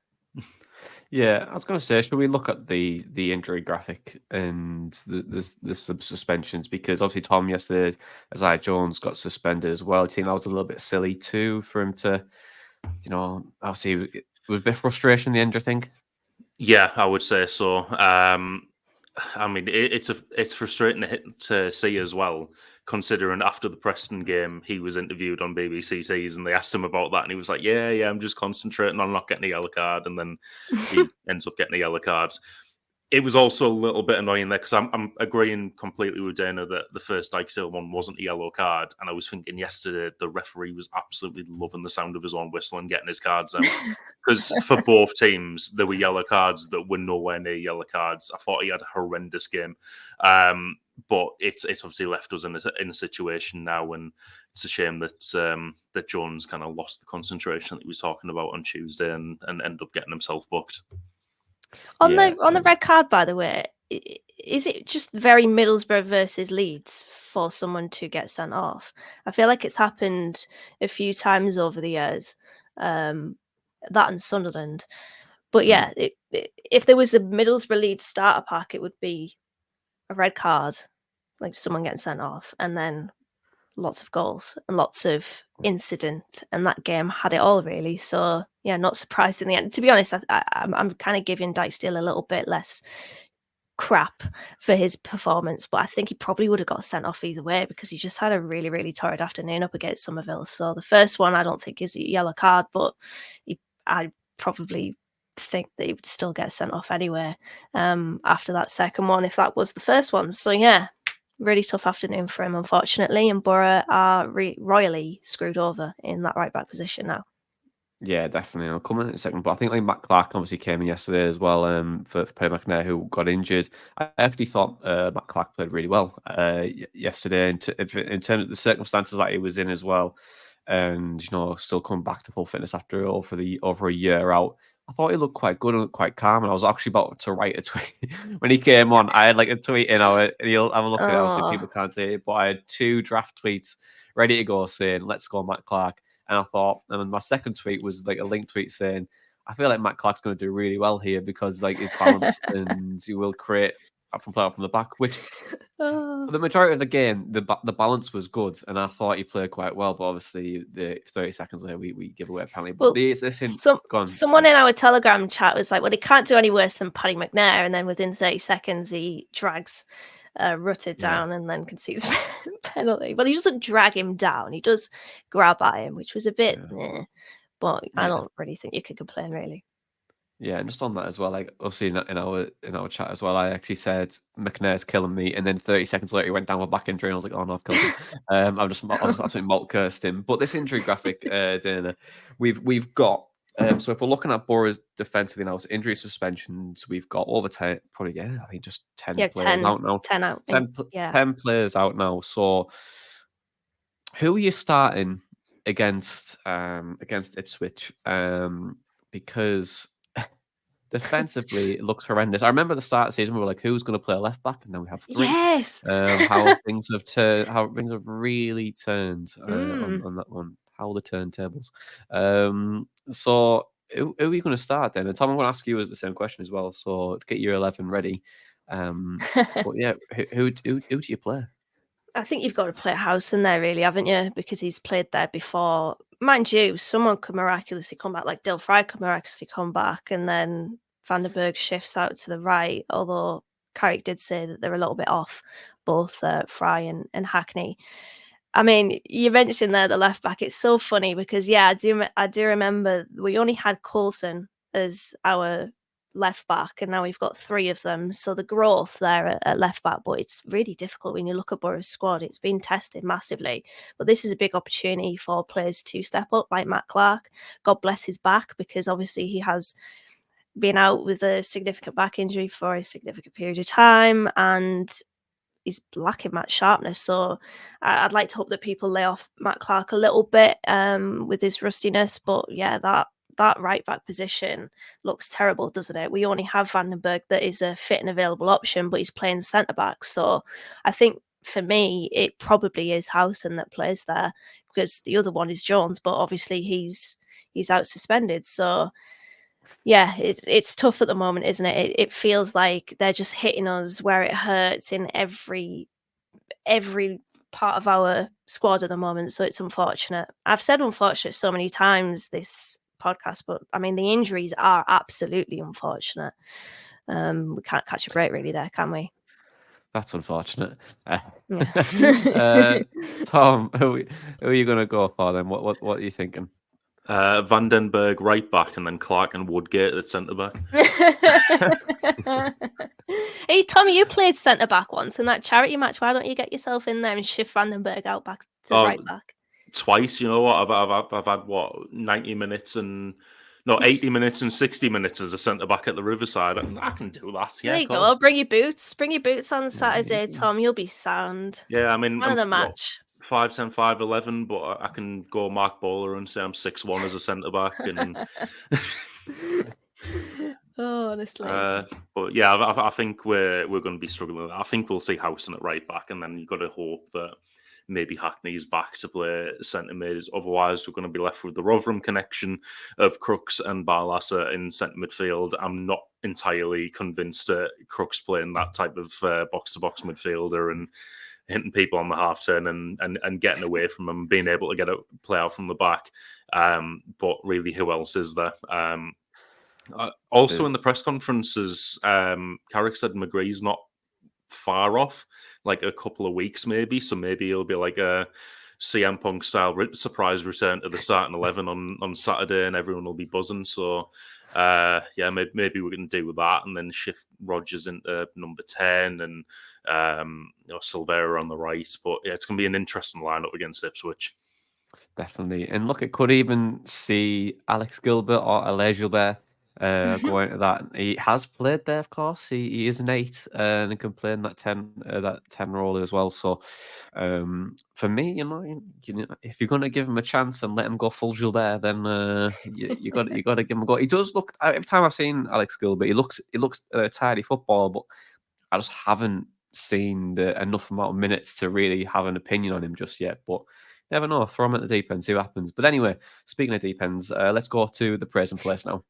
Yeah, I was going to say, should we look at the injury graphic and the suspensions? Because obviously Tom yesterday, Isaiah Jones got suspended as well. Do you think that was a little bit silly too for him to, obviously it was a bit of frustration in the end, I think? Yeah, I would say so. I mean, it's frustrating to see as well, considering after the Preston game, he was interviewed on BBC Tees and they asked him about that, and he was like, yeah, I'm just concentrating on not getting a yellow card, and then he ends up getting a yellow card. It was also a little bit annoying there, because I'm agreeing completely with Dana that the first Dijksteel one wasn't a yellow card, and I was thinking yesterday the referee was absolutely loving the sound of his own whistle and getting his cards out, because for both teams there were yellow cards that were nowhere near yellow cards. I thought he had a horrendous game, but it's obviously left us in a situation now, and it's a shame that Jones kind of lost the concentration that he was talking about on Tuesday and ended up getting himself booked. On the red card, by the way, is it just very Middlesbrough versus Leeds for someone to get sent off? I feel like it's happened a few times over the years, that and Sunderland. But yeah, if there was a Middlesbrough Leeds starter pack, it would be a red card, like someone getting sent off, and then lots of goals and lots of incident, and that game had it all really. So yeah, not surprised in the end. To be honest, I'm kind of giving Dijksteel a little bit less crap for his performance, but I think he probably would have got sent off either way, because he just had a really, really torrid afternoon up against Somerville. So the first one I don't think is a yellow card, but I probably think that he would still get sent off anyway after that second one, if that was the first one. So yeah, really tough afternoon for him, unfortunately, and Boro are royally screwed over in that right back position now. Yeah, definitely. I'll come in a second, but I think like Matt Clarke obviously came in yesterday as well for Paddy McNair, who got injured. I actually thought Matt Clarke played really well yesterday in terms of the circumstances that he was in as well, and still come back to full fitness after over a year out. I thought he looked quite good and looked quite calm, and I was actually about to write a tweet when he came on. I had like a tweet and he'll have a look at it. Obviously, people can't see it, but I had 2 draft tweets ready to go saying, "Let's go, Matt Clarke." And I thought, and then my second tweet was like a link tweet saying, "I feel like Matt Clarke's going to do really well here because like his balance and he will create from play from the back." Which for the majority of the game, the balance was good, and I thought he played quite well. But obviously, the 30 seconds later, we give away a penalty. But someone in our Telegram chat was like, "Well, he can't do any worse than Paddy McNair," and then within 30 seconds, he drags Rutter down and then concedes a penalty. Well, he doesn't drag him down; he does grab at him, which was a bit. But I don't really think you could complain, really. Yeah, and just on that as well, like obviously in our chat as well, I actually said McNair's killing me, and then 30 seconds later he went down with back injury, and I was like, "Oh no, I've killed him." I've just absolutely malt cursed him. But this injury graphic, Dana, we've got So if we're looking at Boro's defensively now, so injury suspensions, we've got over 10, probably, I think just 10 Yeah, players 10, out now. 10 out. 10 players out now. So who are you starting against Ipswich? Because defensively, it looks horrendous. I remember at the start of the season, we were like, "Who's going to play left back?" And then we have 3. Yes. How things have really turned on that one. How the turntables. So who are you going to start then? And Tom, I'm going to ask you the same question as well. So get your 11 ready. But yeah, who do you play? I think you've got to play House in there, really, haven't you? Because he's played there before. Mind you, someone could miraculously come back, like Del Fry could miraculously come back, and then Vandenberg shifts out to the right. Although Carrick did say that they're a little bit off, both Fry and Hackney. I mean, you mentioned there the left back. It's so funny because I do remember we only had Coulson as our left back, and now we've got 3 of them. So the growth there at left back, but it's really difficult when you look at Boro's squad. It's been tested massively, but this is a big opportunity for players to step up, like Matt Clarke. God bless his back, because obviously he has been out with a significant back injury for a significant period of time, and he's lacking that sharpness. So I'd like to hope that people lay off Matt Clarke a little bit with his rustiness. But yeah, that right back position looks terrible, doesn't it? We only have Vandenberg that is a fit and available option, but he's playing centre back. So I think for me, it probably is Howson that plays there, because the other one is Jones, but obviously he's out suspended. So yeah, it's tough at the moment, isn't it? It feels like they're just hitting us where it hurts in every part of our squad at the moment. So it's unfortunate. I've said unfortunate so many times this podcast, but I mean the injuries are absolutely unfortunate. We can't catch a break really there, can we? That's unfortunate. Yeah. Tom, who are you going to go for then? What are you thinking? Vandenberg right back, and then Clarke and Woodgate at centre back. Hey, Tommy, you played centre back once in that charity match. Why don't you get yourself in there and shift Vandenberg out back to right back? Twice, you know what? I've had what 90 minutes and 80 minutes and 60 minutes as a centre back at the Riverside. I can do that. Yeah, there you go. Bring your boots. Bring your boots on Saturday, Easy. Tom. You'll be sound. Yeah, I mean, Man of the match. 5'10", 5'11", but I can go Mark Bowler and say I'm 6'1" as a centre back. And oh, honestly. But yeah, I think we're going to be struggling. I think we'll see Howson at right back, and then you've got to hope that maybe Hackney's back to play centre mid. Otherwise, we're going to be left with the Rotherham connection of Crooks and Barlasser in centre midfield. I'm not entirely convinced that Crooks playing that type of box-to-box midfielder and hitting people on the half turn and getting away from them, being able to get a play out from the back. But really, who else is there? Also in the press conferences, Carrick said McGree's not far off, like a couple of weeks maybe. So maybe it'll be like a CM Punk style surprise return to the starting 11 on Saturday, and everyone will be buzzing. So yeah, maybe we can do with that, and then shift Rodgers into number 10 and Silvera on the right. But yeah, it's going to be an interesting lineup against Ipswich. Definitely. And look, it could even see Alex Gilbert or Alain Gilbert going to that. He has played there, of course. He is an 8 and can play in that 10 role as well. So for me, you know, if you're going to give him a chance and let him go full Gilbert, then you got to give him a go. He does look, every time I've seen Alex Gilbert, he looks a tidy football, but I just haven't seen enough amount of minutes to really have an opinion on him just yet. But never know. Throw him at the deep end, see what happens. But anyway, speaking of deep ends, let's go to the praise and place now.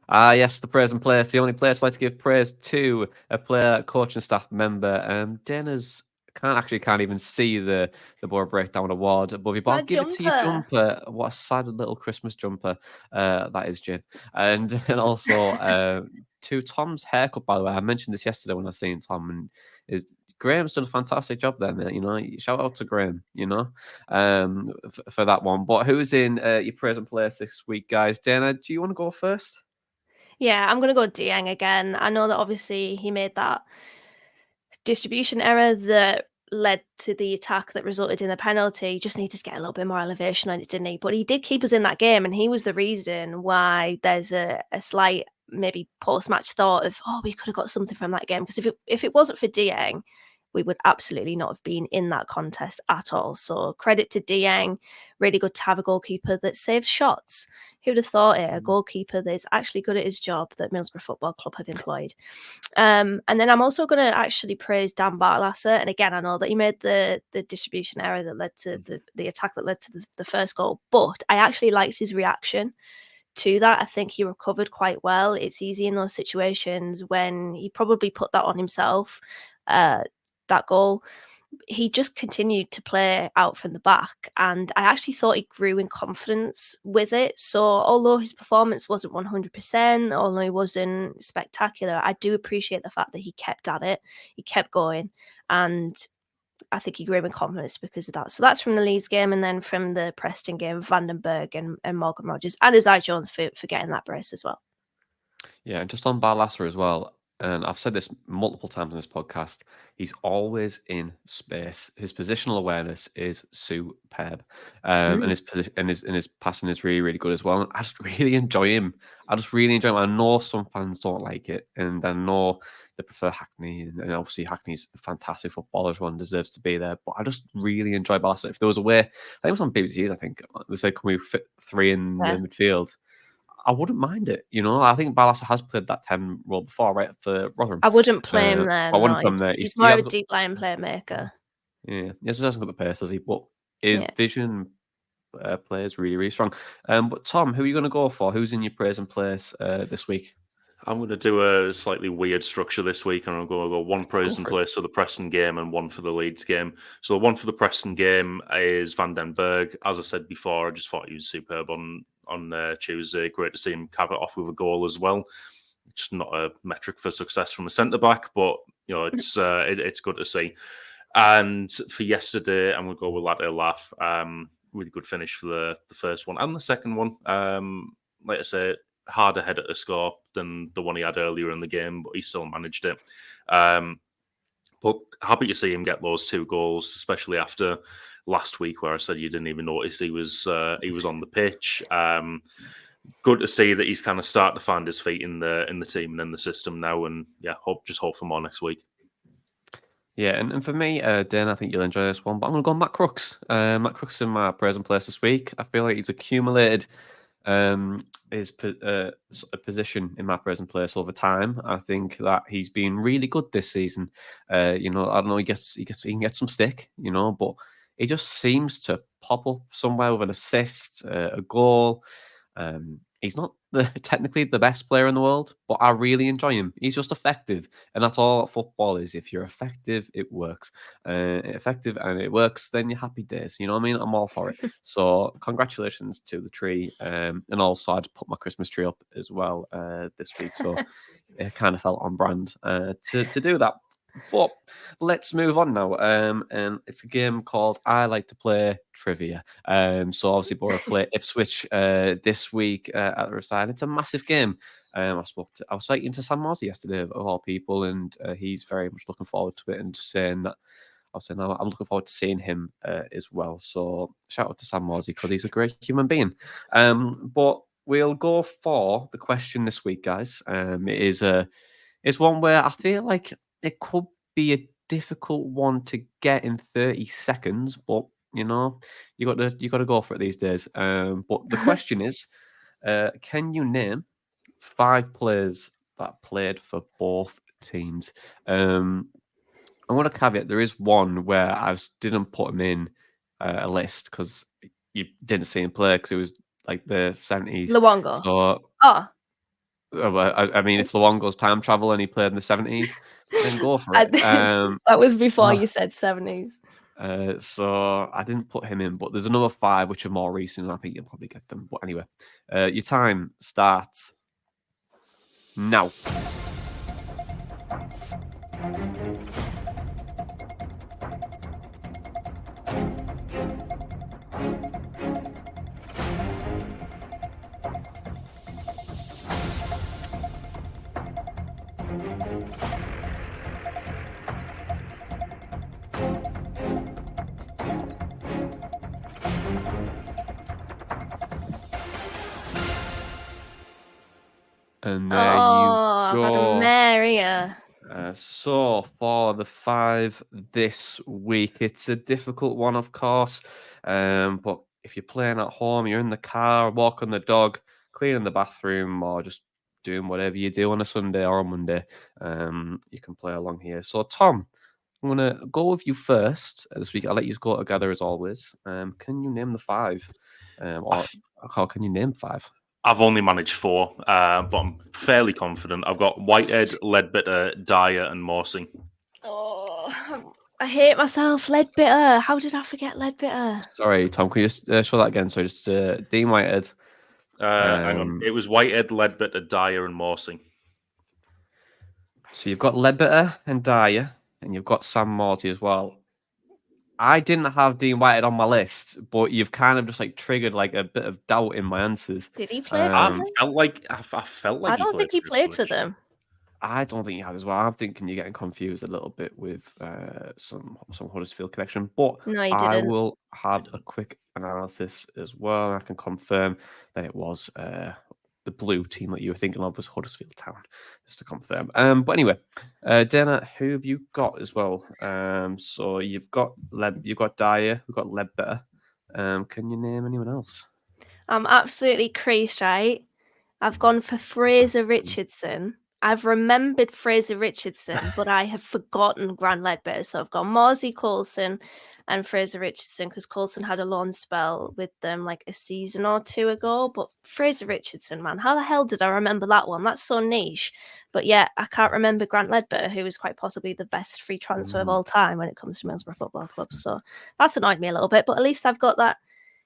Yes, the praise and place. The only place I like to give praise to a player, coach, and staff member. Dana's can't even see the Boro Breakdown Award above you, but I'll give it to your jumper. What a sad little Christmas jumper that is, Jin. And also to Tom's haircut, by the way. I mentioned this yesterday when I seen Tom, and Graham's done a fantastic job there, mate. You know, shout out to Graham, you know, for that one. But who's in your praise and place this week, guys? Dana, do you want to go first? Yeah, I'm going to go Dieng again. I know that obviously he made that distribution error that led to the attack that resulted in the penalty. He just needed to get a little bit more elevation on it, didn't he? But he did keep us in that game, and he was the reason why there's a slight maybe post-match thought of, oh, we could have got something from that game. Because if it wasn't for Dieng, we would absolutely not have been in that contest at all. So credit to Dieng. Really good to have a goalkeeper that saves shots. Who'd have thought it? A goalkeeper that is actually good at his job that Middlesbrough Football Club have employed. And then I'm also going to actually praise Dan Bartlasser. And again, I know that he made the distribution error that led to the attack that led to the first goal. But I actually liked his reaction to that. I think he recovered quite well. It's easy in those situations when he probably put that on himself. That goal, he just continued to play out from the back, and I actually thought he grew in confidence with it. So although his performance wasn't 100%, although he wasn't spectacular, I do appreciate the fact that he kept at it, he kept going, and I think he grew in confidence because of that. So that's from the Leeds game, and then from the Preston game, Vandenberg and Morgan Rogers, and Isaiah Jones for getting that brace as well. Yeah, and just on Barlasser as well, and I've said this multiple times in this podcast, he's always in space. His positional awareness is superb, and his passing is really, really good as well. I just really enjoy him. I know some fans don't like it, and I know they prefer Hackney, and obviously Hackney's a fantastic footballer. Everyone deserves to be there, but I just really enjoy Barlasser. If there was a way, I think it was on BBC's, I think they said, can we fit 3 in the midfield? I wouldn't mind it, I think Barlasser has played that 10 role before, right, for Rotherham. I wouldn't play him there. I wouldn't put him there. He's more of a deep line playmaker. Yeah, he hasn't got the pace, has he? But his vision play is really, really strong. But Tom, who are you going to go for? Who's in your praise and place this week? I'm going to do a slightly weird structure this week, and I'm going to go one praise and place for the Preston game and one for the Leeds game. So the one for the Preston game is Vandenberg. As I said before, I just thought he was superb on Tuesday. Great to see him cap it off with a goal as well. It's not a metric for success from a centre-back, but it's good to see. And for yesterday, I'm going to go with Latte Lath. Really good finish for the first one and the second one. Like I say, harder header to score than the one he had earlier in the game, but he still managed it. But happy to see him get those 2 goals, especially after last week where I said you didn't even notice he was on the pitch. Good to see that he's kind of starting to find his feet in the team and in the system now, and hope for more next week. Yeah, and for me, Dan, I think you'll enjoy this one, but I'm going to go Matt Crooks. Matt Crooks in my praise and place this week. I feel like he's accumulated his position in my present place over time. I think that he's been really good this season. I don't know, he can get some stick, but he just seems to pop up somewhere with an assist, a goal. He's not technically the best player in the world, but I really enjoy him. He's just effective, and that's all football is. If you're effective, it works. Effective and it works, then you're happy days. You know what I mean? I'm all for it. So congratulations to the tree, and also I'd put my Christmas tree up as well this week. So it kind of felt on brand to do that. But let's move on now. And it's a game called I Like to Play Trivia. So obviously Boro play Ipswich this week at the Riverside. It's a massive game. I was speaking to Sam Morsey yesterday, of all people, and he's very much looking forward to it and saying that I'm looking forward to seeing him as well. So shout out to Sam Morsey because he's a great human being. But we'll go for the question this week, guys. It's one where I feel like it could be a difficult one to get in 30 seconds, but you got to go for it these days. But the question is, can you name 5 players that played for both teams? I'm going to caveat there is one where I didn't put him in a list because you didn't see him play because it was like the 70s. Luongo. So, I mean, if Luongo's time travel and he played in the 70s, then go for it. That was before you said 70s. So I didn't put him in, but there's another 5 which are more recent, and I think you'll probably get them. But anyway, your time starts now. And there you I've had a go. mare here. So for the 5 this week, it's a difficult one, of course. But if you're playing at home, you're in the car, walking the dog, cleaning the bathroom, or just doing whatever you do on a Sunday or a Monday, you can play along here. So Tom, I'm gonna go with you first this week. I'll let you go together as always. Can you name the 5? Or how can you name 5? I've only managed 4, but I'm fairly confident. I've got Whitehead, Leadbitter, Dyer, and Morsing. Oh, I hate myself. Leadbitter. How did I forget Leadbitter? Sorry, Tom. Can you just show that again? So just Dean Whitehead. Hang on. It was Whitehead, Leadbitter, Dyer, and Morsing. So you've got Leadbitter and Dyer, and you've got Sam Morty as well. I didn't have Dean Whitehead on my list, but you've kind of just like triggered like a bit of doubt in my answers. Did he play for I them? felt like I don't think he played for Ipswich. them. I don't think you had as well. I'm thinking you're getting confused a little bit with some Huddersfield connection, but No, he I didn't. will have a quick analysis as well. I can confirm that it was the blue team that you were thinking of was Huddersfield Town, just to confirm. But anyway, Dana, who have you got as well? So you've got Dyer, we've got Leadbitter. Can you name anyone else? I'm absolutely creased, right? I've gone for Fraser Richardson. I've remembered Fraser Richardson, but I have forgotten Grant Leadbitter. So I've got Morsey Coulson and Fraser Richardson because Coulson had a loan spell with them like a season or 2 ago. But Fraser Richardson, man, how the hell did I remember that one? That's so niche. But yeah, I can't remember Grant Leadbitter, who is quite possibly the best free transfer of all time when it comes to Middlesbrough Football Club. So that's annoyed me a little bit, but at least I've got that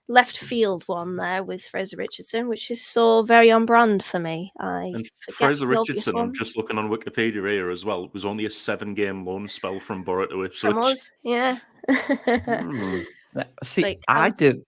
left field one there with Fraser Richardson, which is so very on brand for me. And forget Fraser the obvious Richardson, I'm ones. just looking on Wikipedia here as well, was only a 7-game loan spell from Boro to Ipswich. From us, yeah. See, So it I counts. did.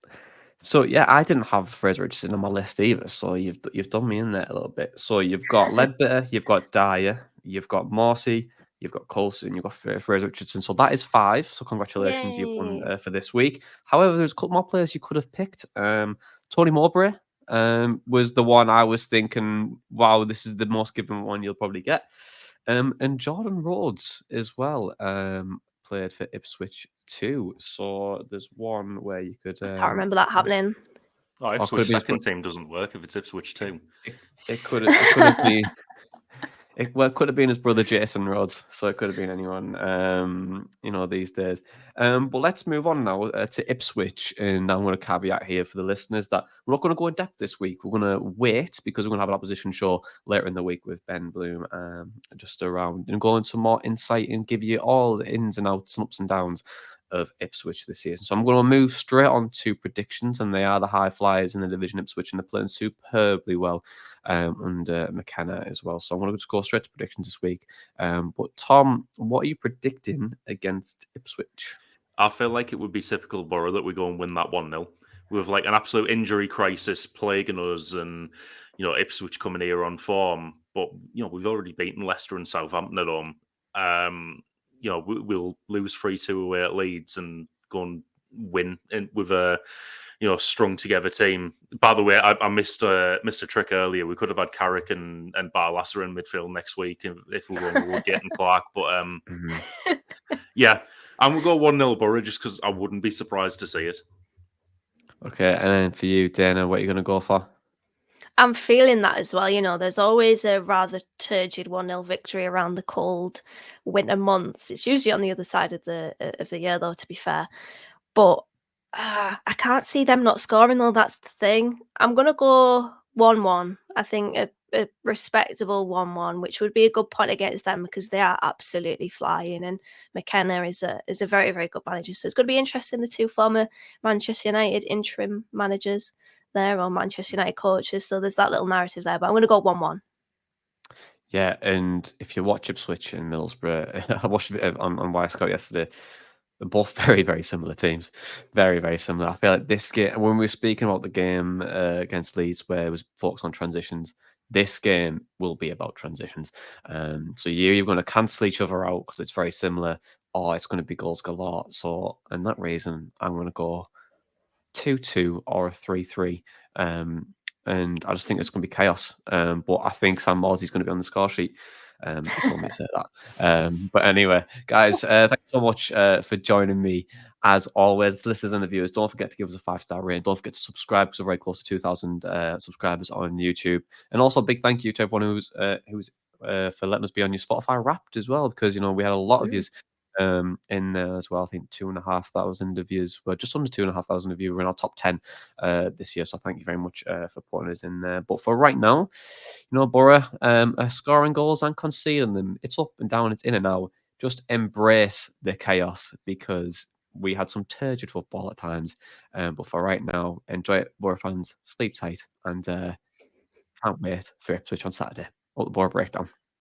So yeah, I didn't have Fraser Richardson on my list either. So you've done me in there a little bit. So you've got Leadbitter, you've got Dyer, you've got Morsey, you've got Coulson, you've got Fraser Richardson. So that is 5. So congratulations, you've won Yay. for this week. However, there's a couple more players you could have picked. Tony Mowbray was the one I was thinking, wow, this is the most given one you'll probably get. And Jordan Rhodes as well. Played for Ipswich too. So there's one where you could. I can't remember that happening. Oh, could Ipswich have been second team doesn't work if it's Ipswich too. It could have been. It could have been his brother Jason Rhodes, so it could have been anyone, these days. But let's move on now to Ipswich, and I'm going to caveat here for the listeners that we're not going to go in depth this week. We're going to wait because we're going to have an opposition show later in the week with Ben Bloom, just around and go into more insight and give you all the ins and outs and ups and downs of Ipswich this season. So I'm going to move straight on to predictions, and they are the high flyers in the division Ipswich, and they're playing superbly well under McKenna as well. So I'm going to just go straight to predictions this week. But Tom, what are you predicting against Ipswich? I feel like it would be typical Boro that we go and win that 1-0 with like an absolute injury crisis plaguing us, and Ipswich coming here on form. But we've already beaten Leicester and Southampton at home. We'll lose 3-2 away at Leeds and go and win with a strung together team. By the way, I missed a trick earlier. We could have had Clarke and Barlasser in midfield next week if we were on Woodgate and Clarke. But yeah, I'm going to go 1-0 Boro just because I wouldn't be surprised to see it. Okay, and then for you, Dana, what are you going to go for? I'm feeling that as well. There's always a rather turgid 1-0 victory around the cold winter months. It's usually on the other side of the year, though, to be fair. But I can't see them not scoring, though. That's the thing. I'm going to go 1-1. I think a respectable 1-1, which would be a good point against them because they are absolutely flying. And McKenna is a very, very good manager. So it's going to be interesting, the two former Manchester United interim managers there, or Manchester United coaches. So there's that little narrative there. But I'm going to go 1-1. Yeah, and if you watch Ipswich and Middlesbrough, I watched a bit on Wisecout yesterday. They're both very, very similar teams. Very, very similar. I feel like this game, when we were speaking about the game against Leeds, where it was focused on transitions, this game will be about transitions. So you're going to cancel each other out because it's very similar, or it's going to be goals galore. So, and that reason, I'm going to go 2-2 or a 3-3. and I just think it's going to be chaos. But I think Sam Morsey's going to be on the score sheet. He told me to say that. But anyway, guys, thanks so much for joining me. As always, listeners and the viewers, don't forget to give us a 5-star rating. Don't forget to subscribe because we're very close to 2,000 subscribers on YouTube. And also, a big thank you to everyone who's for letting us be on your Spotify Wrapped as well, because we had a lot of views in there as well. I think 2,500 views. Well, just under 2,500 views. We're in our top 10 this year. So thank you very much for putting us in there. But for right now, Boro, scoring goals and conceding them. It's up and down. It's in and out. Just embrace the chaos because we had some turgid football at times. But for right now, enjoy it, Boro fans. Sleep tight and can't wait for Ipswich on Saturday. Up the Boro breakdown.